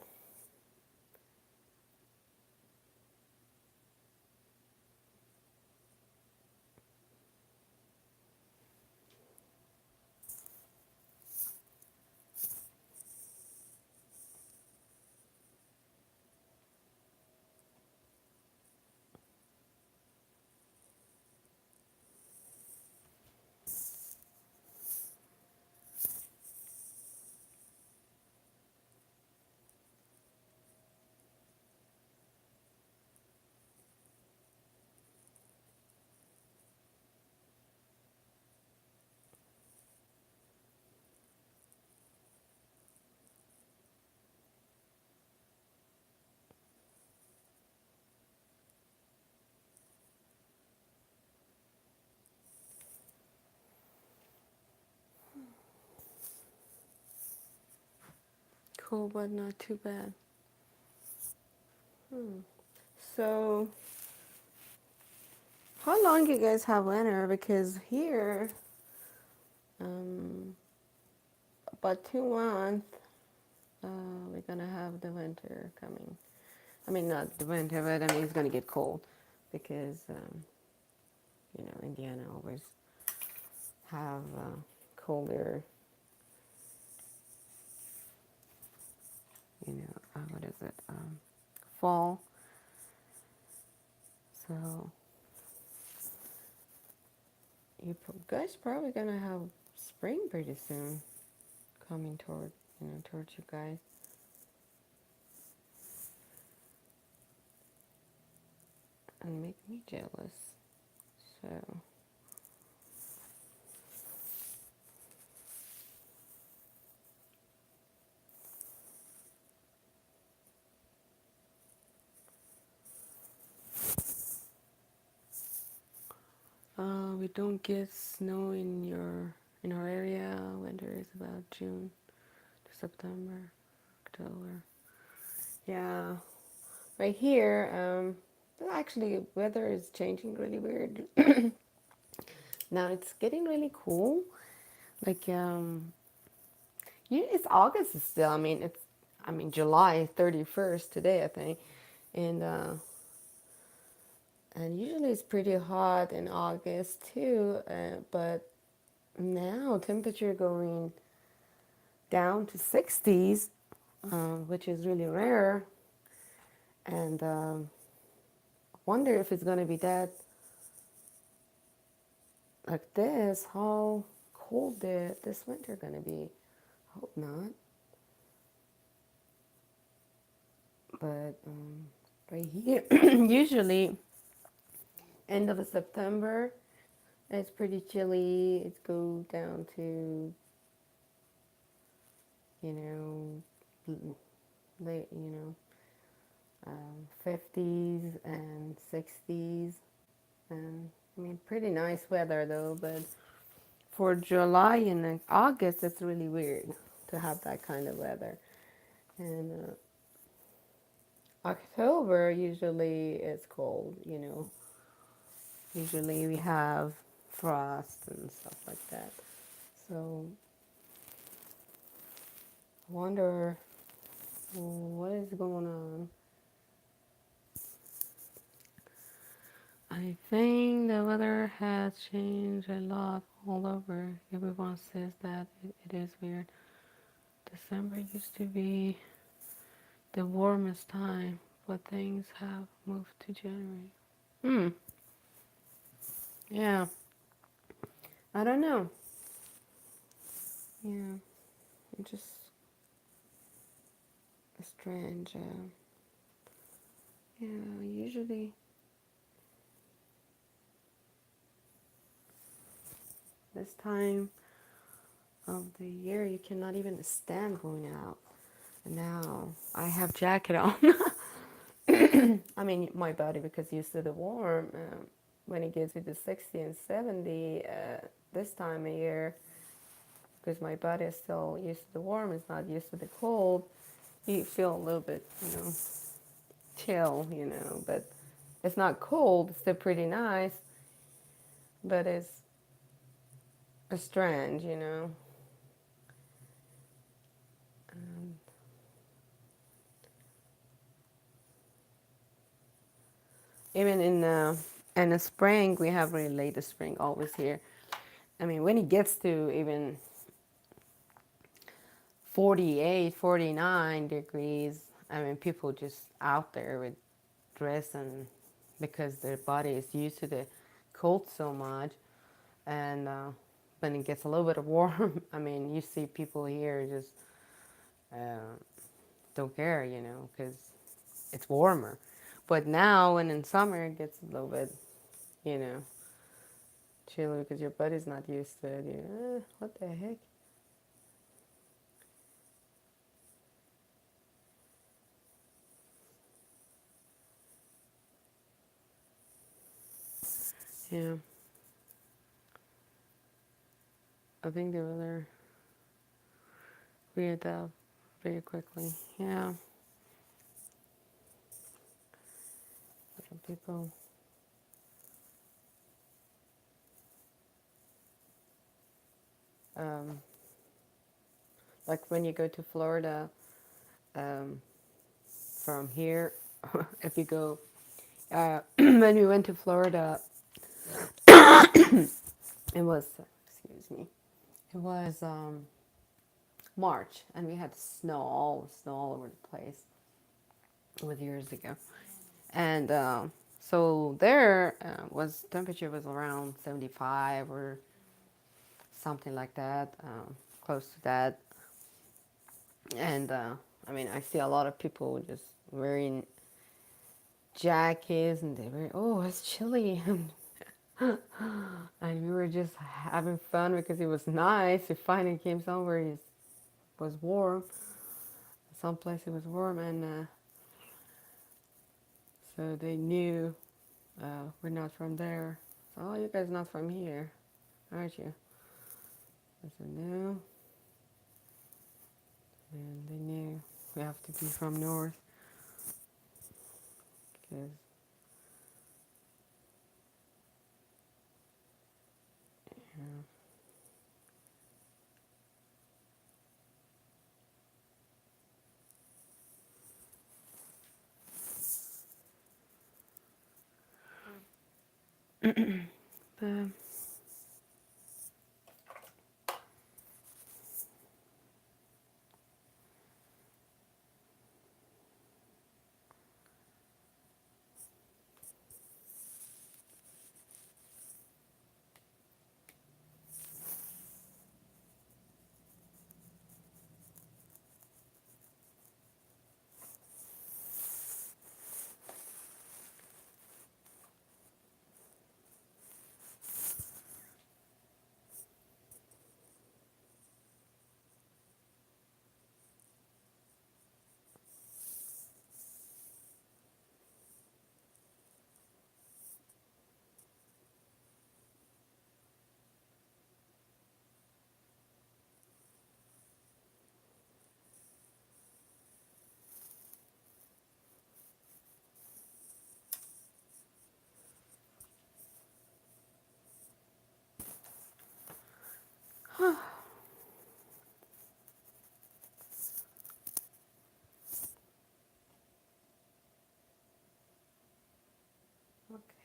Cool, but not too bad. So, how long you guys have winter? Because here, um, about 2 months, we're gonna have the winter coming. I mean, not the winter, but I mean it's gonna get cold because Indiana always have colder. What is it? Fall. So you guys probably gonna have spring pretty soon coming towards you guys. And make me jealous. So we don't get snow in our area. Winter is about June to September, October. Yeah, right here. Actually, weather is changing really weird. Now it's getting really cool. Like it's August still. July 31st today, I think, and usually it's pretty hot in August too. But now temperature going down to 60s, which is really rare, and wonder if it's gonna be that like this. How cold this winter gonna be? Hope not. But right here, usually end of September, it's pretty chilly. It goes down to you late 50s and 60s, and pretty nice weather though. But for July and August, it's really weird to have that kind of weather. And October usually it's cold. Usually we have frost and stuff like that. So wonder what is going on. I think the weather has changed a lot all over. Everyone says that it is weird. December used to be the warmest time, but things have moved to January. Hmm. Yeah. I don't know. Yeah. It's just strange. Yeah. Usually this time of the year you cannot even stand going out. And now I have jacket on. I mean, my body because used to the warm. When it gets to the 60 and 70 this time of year, because my body is still used to the warm, it's not used to the cold. You feel a little bit, chill, but it's not cold. It's still pretty nice, but it's strange, Um, even in the spring, we have really late spring always here. I mean, when it gets to even 48, 49 degrees, I mean, people just out there with dress and because their body is used to the cold so much. And when it gets a little bit of warm, I mean, you see people here just uh, don't care, because it's warmer. But now, when in summer, it gets a little bit, you know, chilly because your body's not used to it. What the heck? Yeah, I think the weather readapt very quickly. Yeah, people. Um, like when you go to Florida, um, from here, if you go, when we went to Florida, it was, excuse me, it was March, and we had snow all over the place. It was years ago, and so there was temperature was around 75 or something like that, close to that, and I mean I see a lot of people just wearing jackets, and they were it's chilly, and we were just having fun because it was nice. We finally came somewhere it was warm. Some place it was warm, and so they knew we're not from there. So, you guys not from here, aren't you? I said no, and they knew we have to be from north because the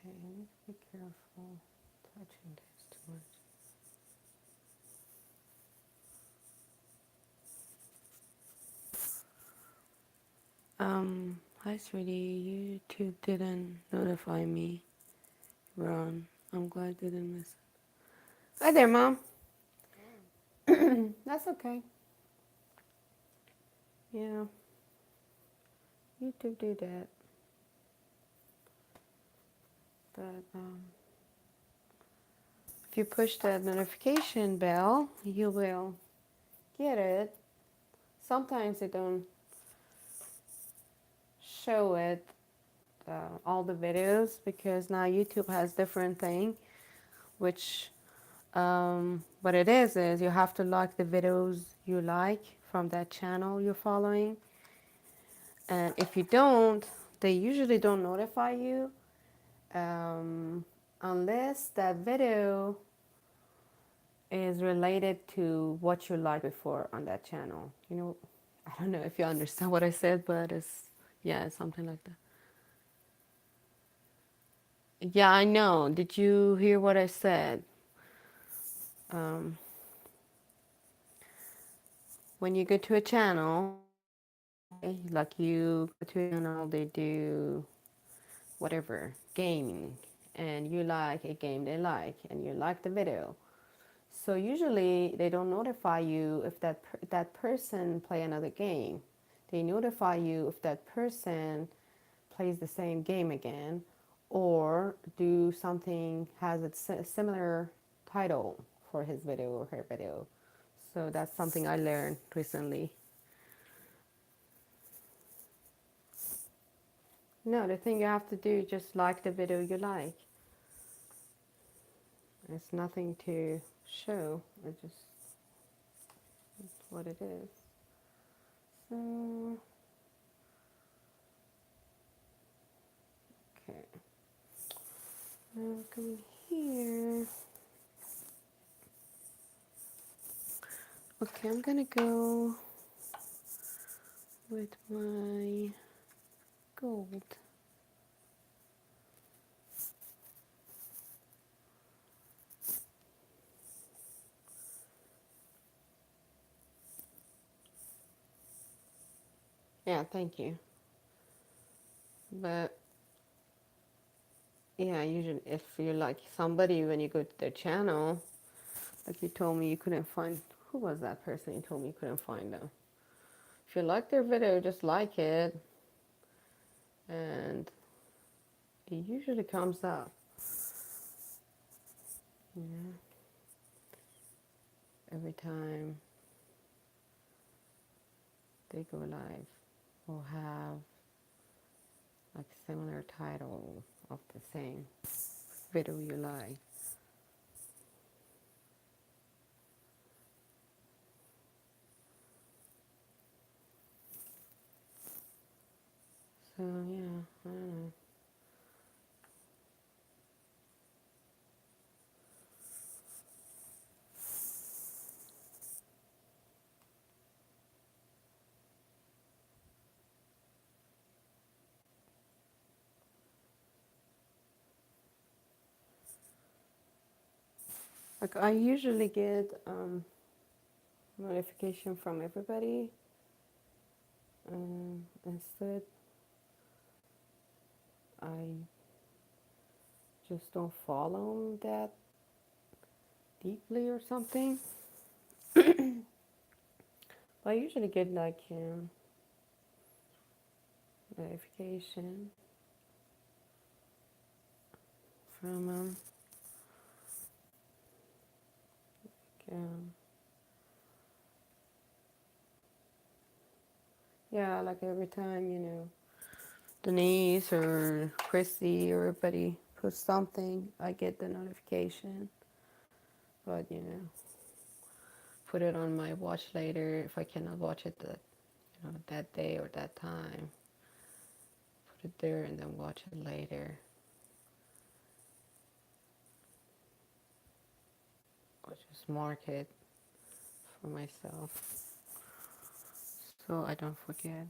Okay, I need to be careful touching this too much. Hi sweetie, YouTube didn't notify me. Ron, I'm glad I didn't miss it. Hi there, Mom. That's okay. Yeah, YouTube do that. But if you push that notification bell, you will get it. Sometimes they don't show it, all the videos, because now YouTube has different thing, which what it is you have to like the videos you like from that channel you're following, and if you don't, they usually don't notify you, unless that video is related to what you liked before on that channel. You know, I don't know if you understand what I said, but yeah, it's something like that. Yeah, I know. Did you hear what I said? Um, when you go to a channel, like you go to a channel, they do whatever, gaming, and you like a game they like, and you like the video. So usually they don't notify you if that person play another game. They notify you if that person plays the same game again, or do something has a similar title for his video or her video. So that's something I learned recently. No, the thing you have to do is just like the video you like. It's nothing to show. It's just what it is. So, okay. Now coming here. Okay, I'm gonna go with my gold. Yeah, thank you. But yeah, usually if you're like somebody, when you go to their channel, like you told me you couldn't find, who was that person you told me you couldn't find them? If you like their video, just like it, and it usually comes up. Yeah, every time they go live, will have like similar title of the same video you like. So yeah, I don't know. Like I usually get notification from everybody. Instead, I just don't follow that deeply or something. But I usually get like notification from um, yeah, like every time, you know, Denise or Chrissy or everybody posts something, I get the notification. But you know, put it on my watch later if I cannot watch it that, you know, that day or that time. Put it there and then watch it later. Or just mark it for myself so I don't forget.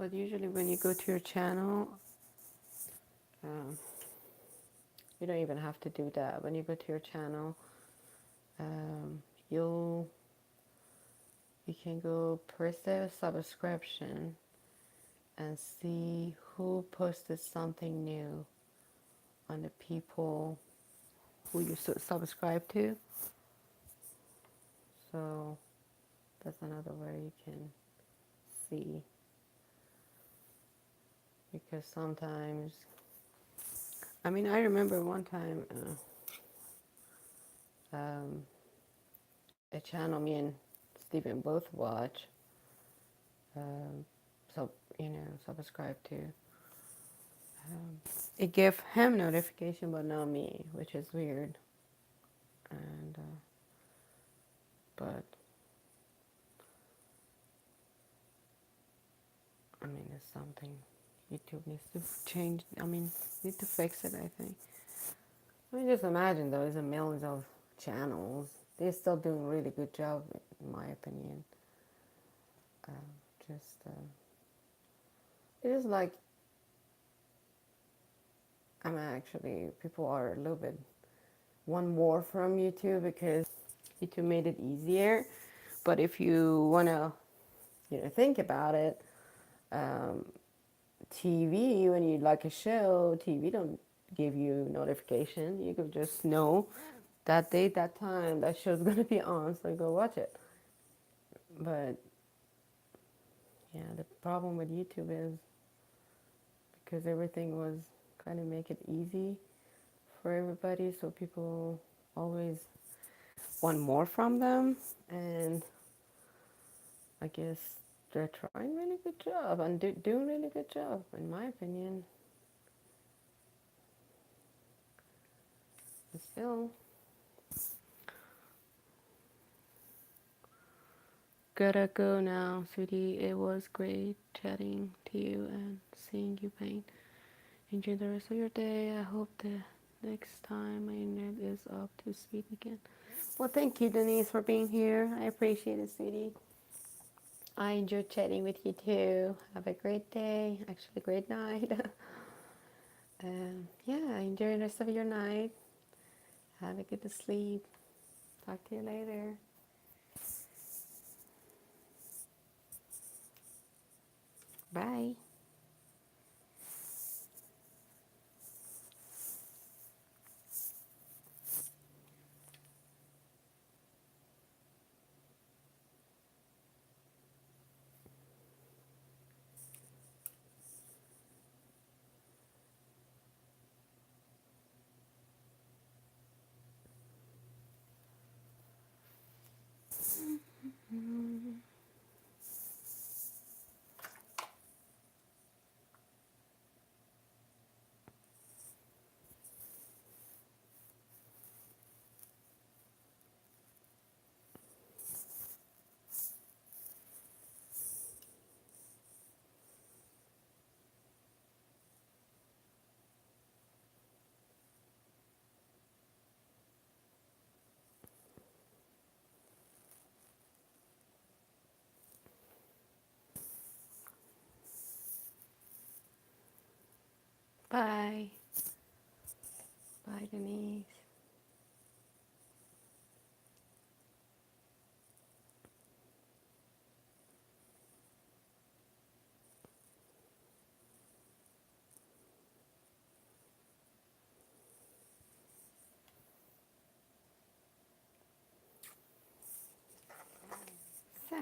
But usually when you go to your channel, um, you don't even have to do that. When you go to your channel, um, you'll you can go press the subscription and see who posted something new on the people who you subscribe to. So that's another way you can see, because sometimes, I mean, I remember one time a channel me and Stephen both watch, um, so subscribe to. It gave him notification, but not me, which is weird. And but I mean, it's something YouTube needs to change. I mean, need to fix it, I think. I mean, just imagine though, there's a millions of channels. They're still doing a really good job, in my opinion. It is like, I'm actually, people are a little bit want more from YouTube because YouTube made it easier. But if you want to, think about it, um, TV, when you like a show, TV don't give you notification. You could just know that date, that time, that show's gonna be on, so go watch it. But yeah, the problem with YouTube is because everything was kind of make it easy for everybody, so people always want more from them, and I guess they're trying really good job and doing really good job, in my opinion. But still, gotta go now, sweetie. It was great chatting to you and seeing you paint. Enjoy the rest of your day. I hope the next time my internet is up to speed again. Well, thank you, Denise, for being here. I appreciate it, sweetie. I enjoyed chatting with you too. Have a great day. Actually, a great night. Yeah, enjoy the rest of your night. Have a good sleep. Talk to you later. Bye. Bye. Bye, Denise. So,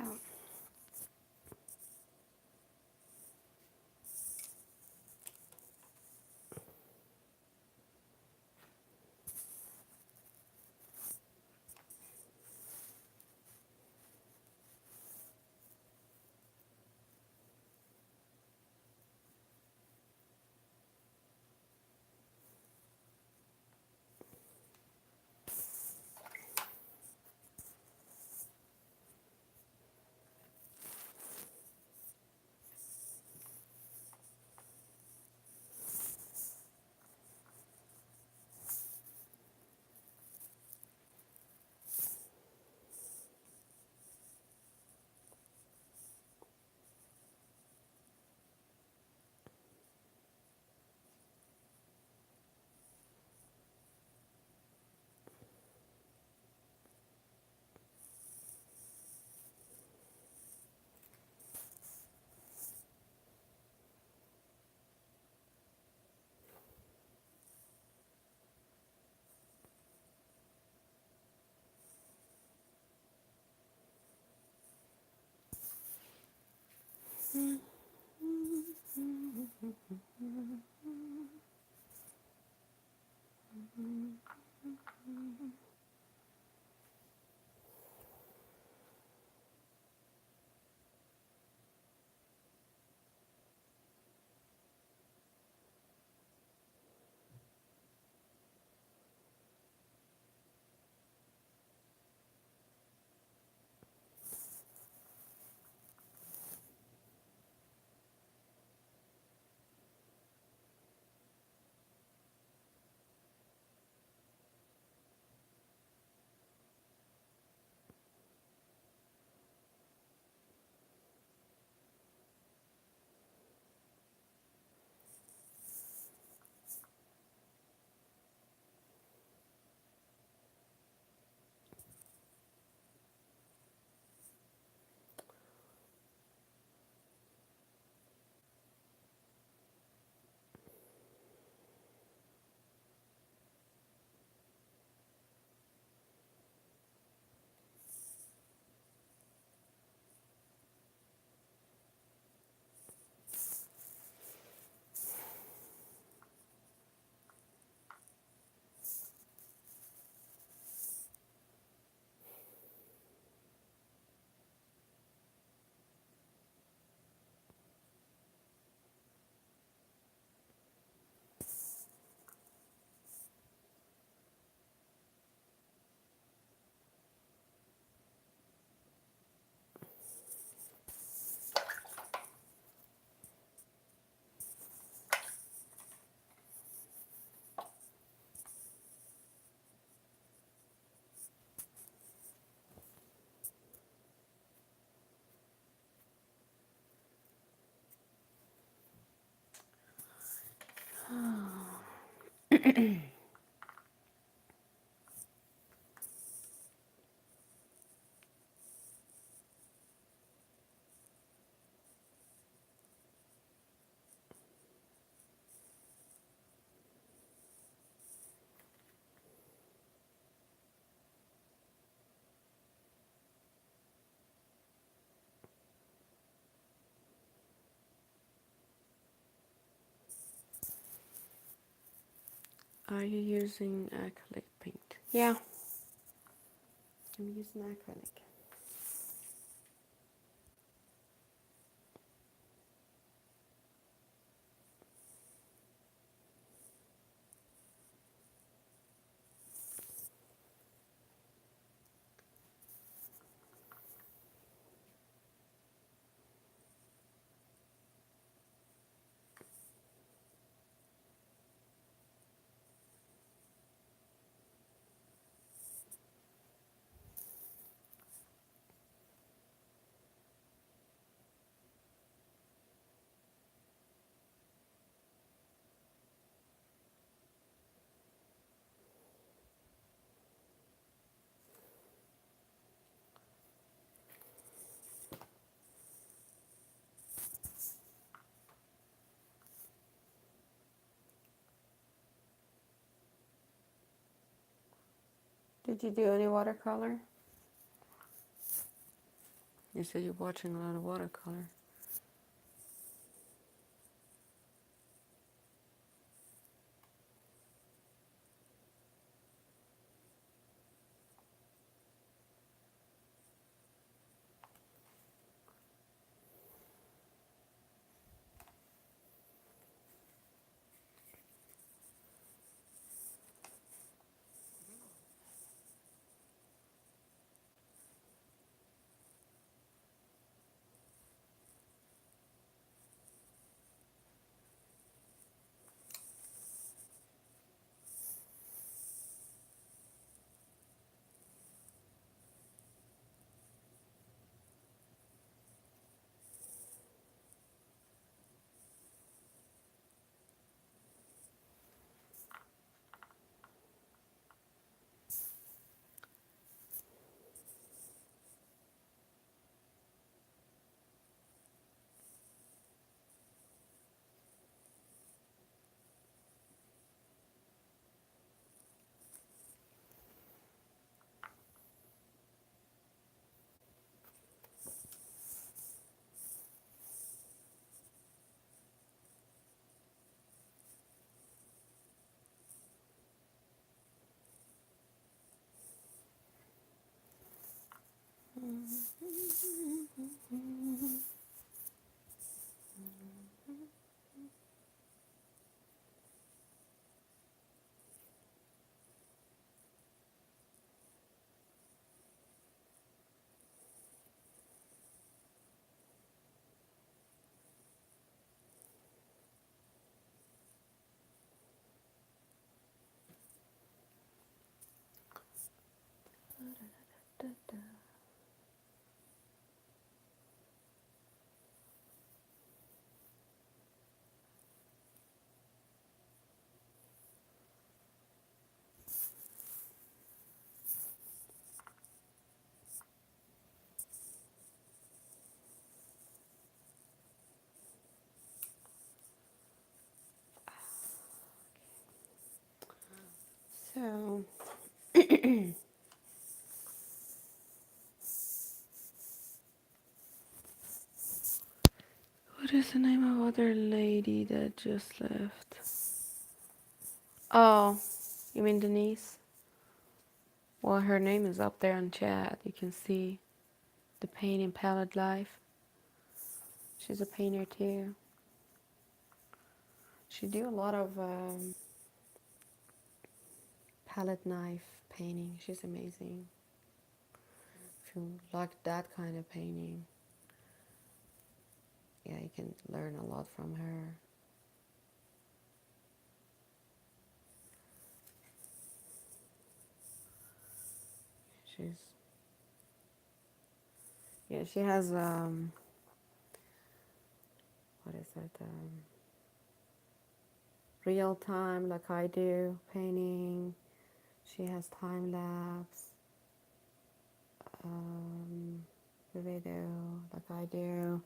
Are you using acrylic paint? Yeah, I'm using acrylic. Did you do any watercolor? You said you're watching a lot of watercolor. So, what is the name of other lady that just left? Oh, you mean Denise? Well, her name is up there on chat. You can see the painting Palette Life. She's a painter too. She do a lot of palette knife painting. She's amazing. If you like that kind of painting, yeah, you can learn a lot from her. She's, yeah, she has what is it? real time like I do, painting. She has time lapse, video like I do.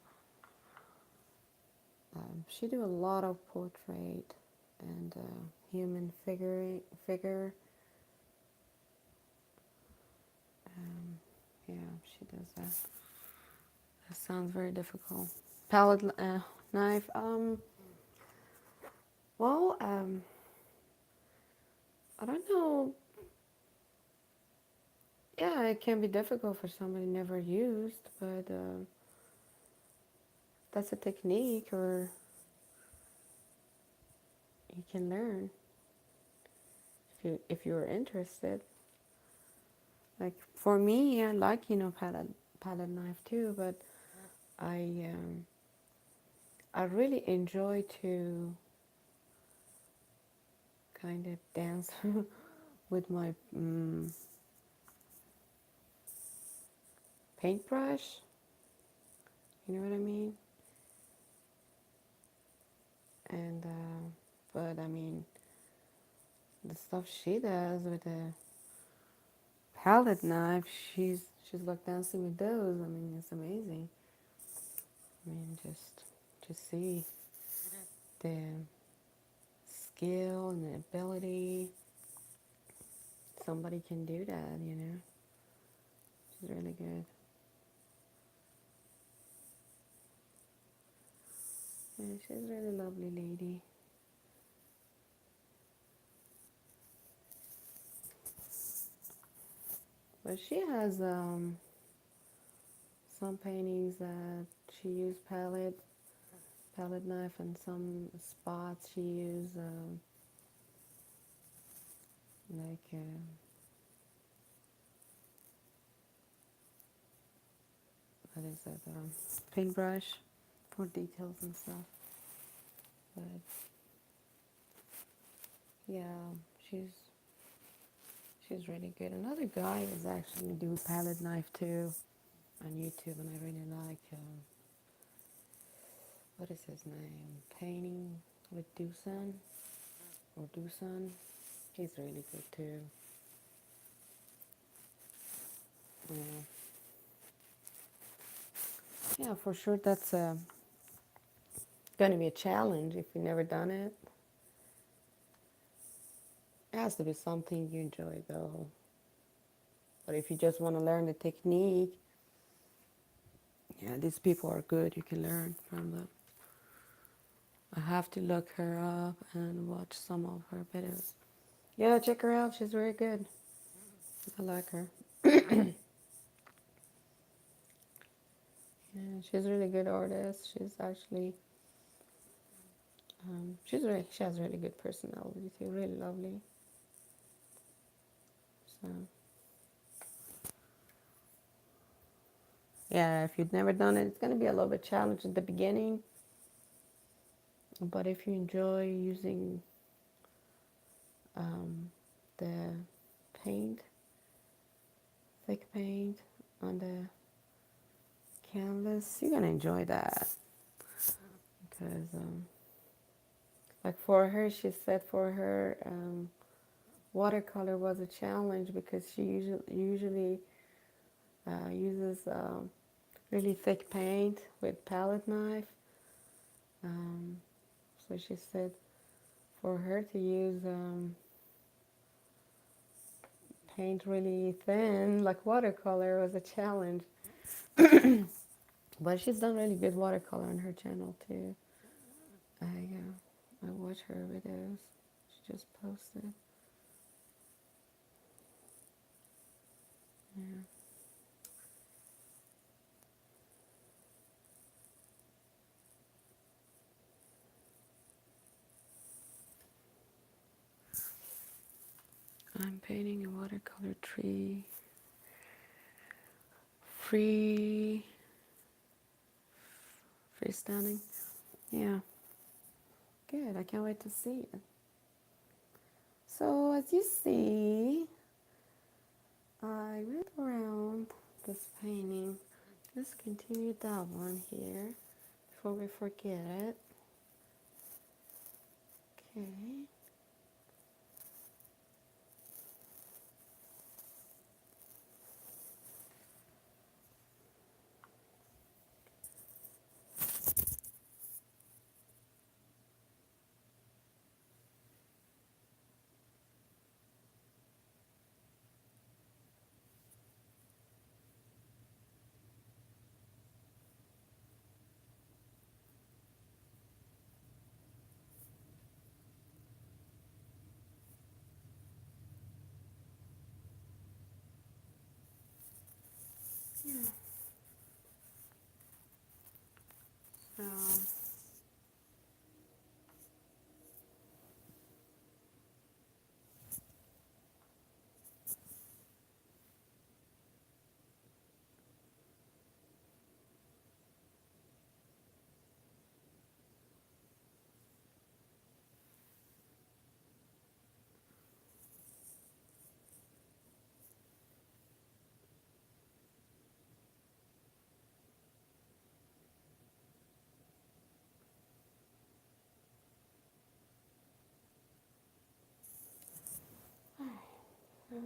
She do a lot of portrait and human figure. Yeah, she does that. That sounds very difficult. Palette knife. Well, I don't know. Yeah, it can be difficult for somebody never used, but that's a technique, or you can learn if you're interested. Like for me, I like palette knife too, but I um, I really enjoy to kind of dance with my paintbrush. You know what I mean? And but I mean the stuff she does with the palette knife, she's like dancing with those. I mean, it's amazing. I mean, just see the skill and the ability. Somebody can do that, you know. She's really good. Yeah, she's a really lovely lady. But she has some paintings that she used palette knife, and some spots she used like what is that paintbrush for details and stuff. But yeah, she's she's really good. Another guy is actually doing palette knife too on YouTube, and I really like what is his name? Painting with Dusan or Dusan. He's really good too. Yeah, yeah, for sure. That's going to be a challenge if you've never done it. It has to be something you enjoy though. But if you just want to learn the technique, yeah, these people are good. You can learn from them. I have to look her up and watch some of her videos. Yeah, check her out. She's very good. I like her. Yeah, she's a really good artist. She's actually, she has a really good personality too. Really lovely. So, yeah, if you've never done it, it's gonna be a little bit challenging at the beginning. But if you enjoy using the paint, thick paint on the canvas, you're gonna enjoy that. Because, like for her, she said for her, watercolor was a challenge because she usually uses really thick paint with palette knife. Um, so she said for her to use paint really thin, like watercolor, was a challenge. But she's done really good watercolor on her channel too. I watch her videos. She just posted. Yeah. I'm painting a watercolor tree. Free, freestanding. Yeah, good. I can't wait to see it. So as you see, I went around this painting. Let's continue that one here before we forget it. Okay. Yeah. So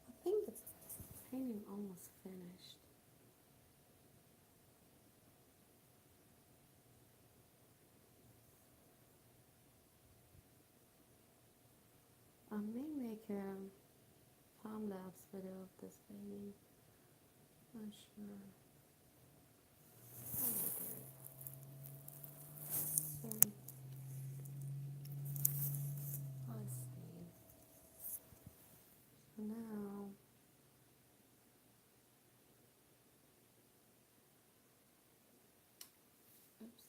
I think the painting almost finished. I may make a time lapse video of this painting. Not sure. I will do it. So let's see. So now, oops.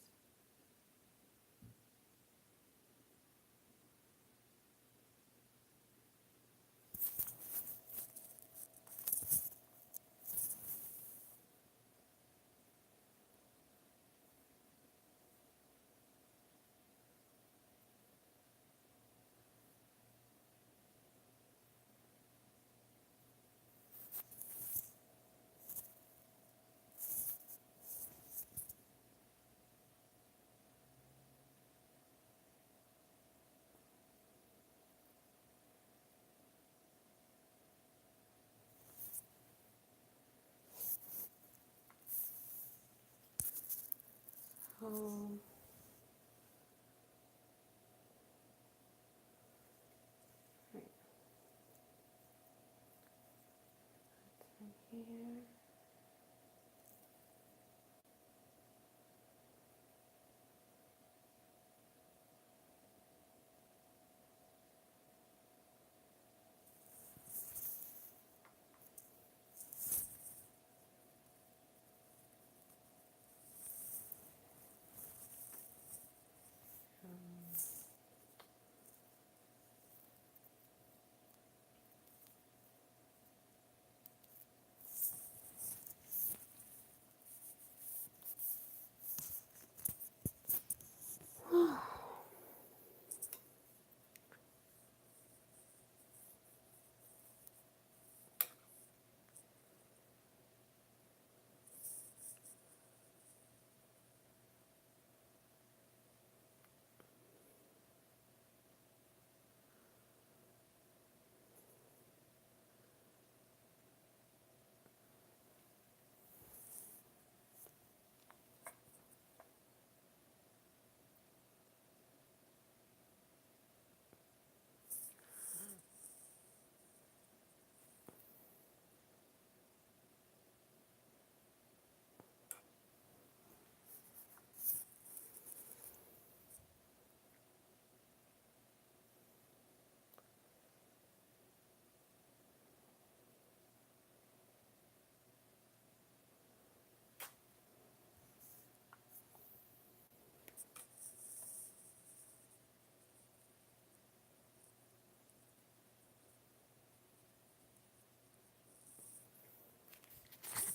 So right here.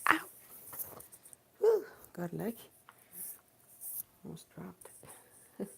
Ow! Whew. Good luck. Almost dropped it.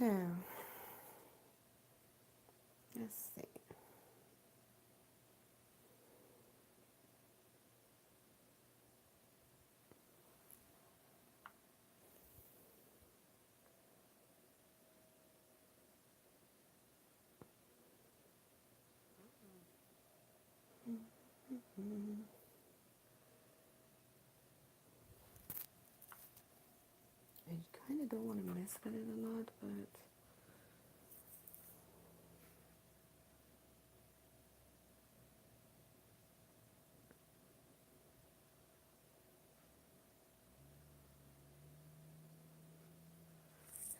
So, let's see. I kind of don't want to mess with it a lot, but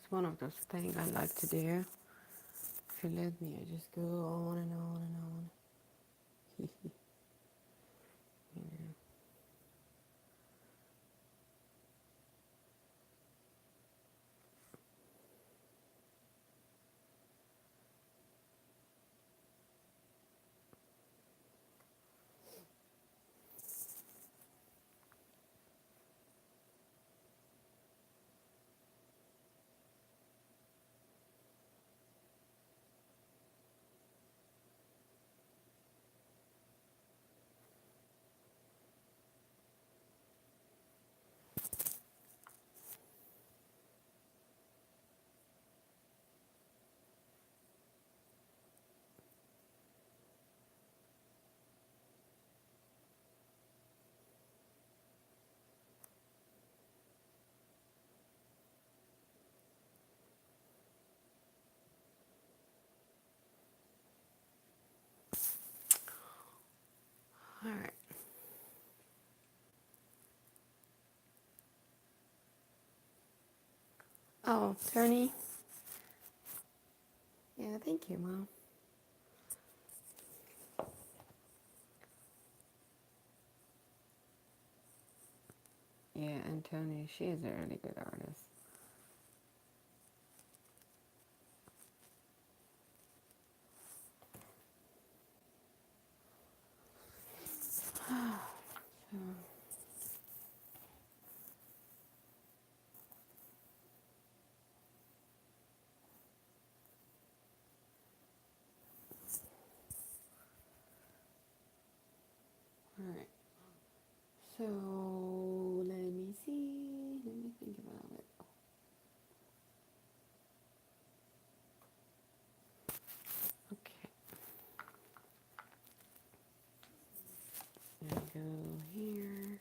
it's one of those things I like to do. If you let me, I just go on and on and on. You know. All right. Oh, Tony. Yeah, thank you, Mom. Yeah, and Tony, she is a really good artist. So, all right. So let me see. Let me think about it. Okay. I go here.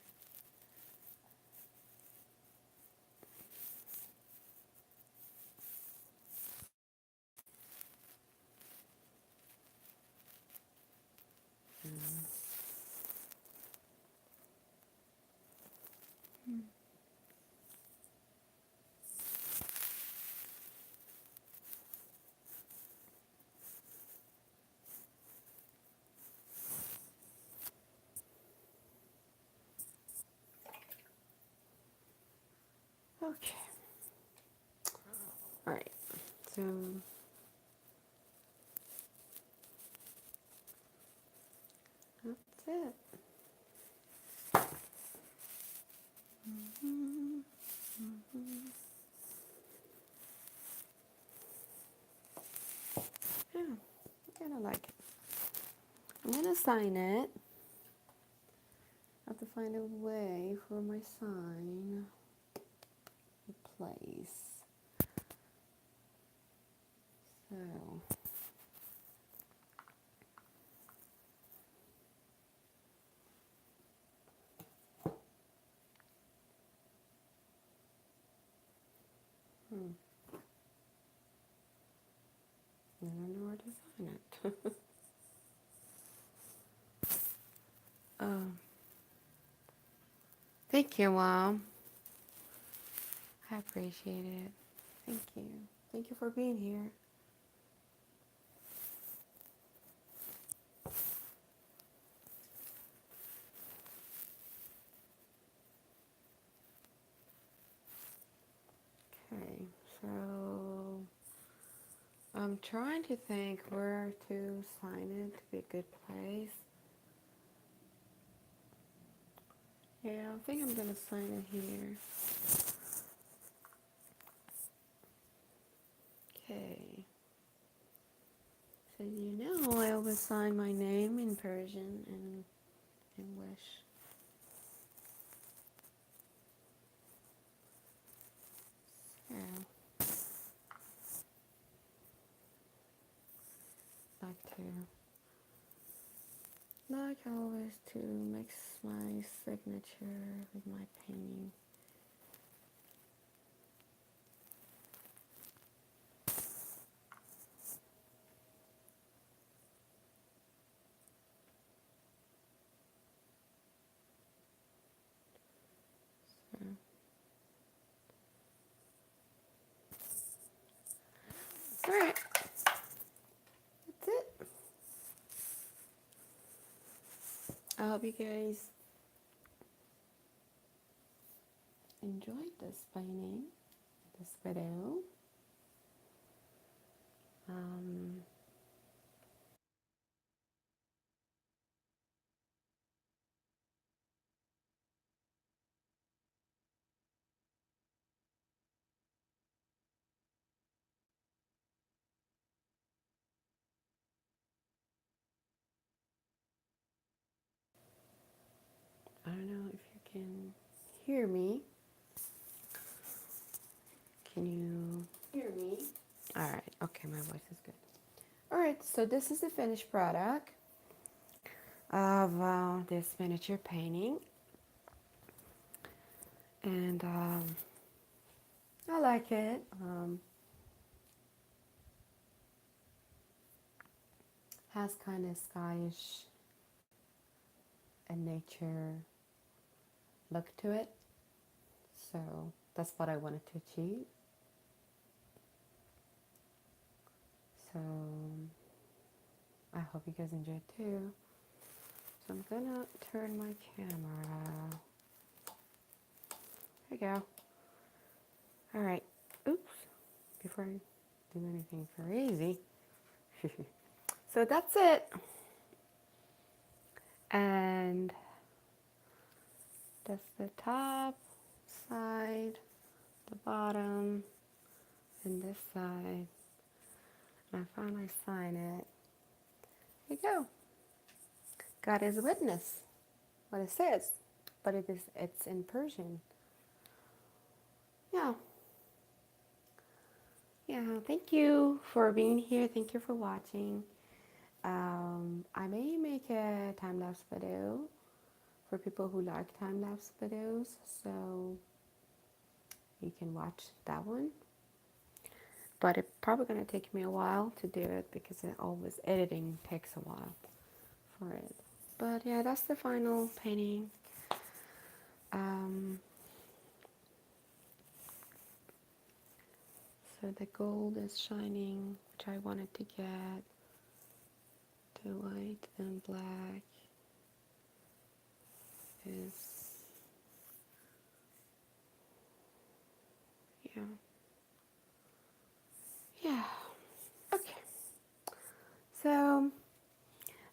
Okay. All right. So that's it. Yeah, I kind of like it. I'm gonna sign it. I have to find a way for my sign to place. So, I don't know where to sign it. um, Thank you, Mom. I appreciate it. Thank you. Thank you for being here. Okay, so I'm trying to think where to sign it to be a good place. Yeah, I think I'm gonna sign it here. As you know, I always sign my name in Persian and English. So, like always to mix my signature with my painting. Alright, that's it. I hope you guys enjoyed this painting, this video. I don't know if you can hear me. Can you hear me? Alright, okay, my voice is good. Alright, so this is the finished product of this miniature painting. And I like it. Has kind of skyish and nature look to it. So that's what I wanted to achieve. So I hope you guys enjoyed too. So I'm gonna turn my camera. There you go. Alright. Oops. Before I do anything crazy. So that's it. And that's the top side, the bottom, and this side. And I finally sign it. There you go. God is a witness. What it says. But it's in Persian. Yeah. Yeah, thank you for being here. Thank you for watching. I may make a time-lapse video for people who like time-lapse videos, so you can watch that one. But it's probably going to take me a while to do it because editing takes a while for it. But yeah, that's the final painting. So the gold is shining, which I wanted to get. The white and black is, yeah. Yeah. Okay. So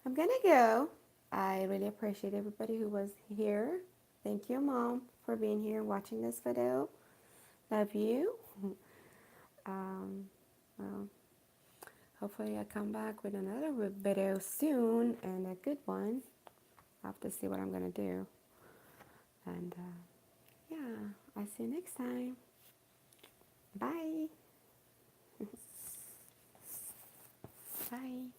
I'm gonna go. I really appreciate everybody who was here. Thank you, Mom, for being here and watching this video. Love you. Well, hopefully I come back with another video soon and a good one. I'll have to see what I'm gonna do. And yeah, I'll see you next time. Bye. Bye.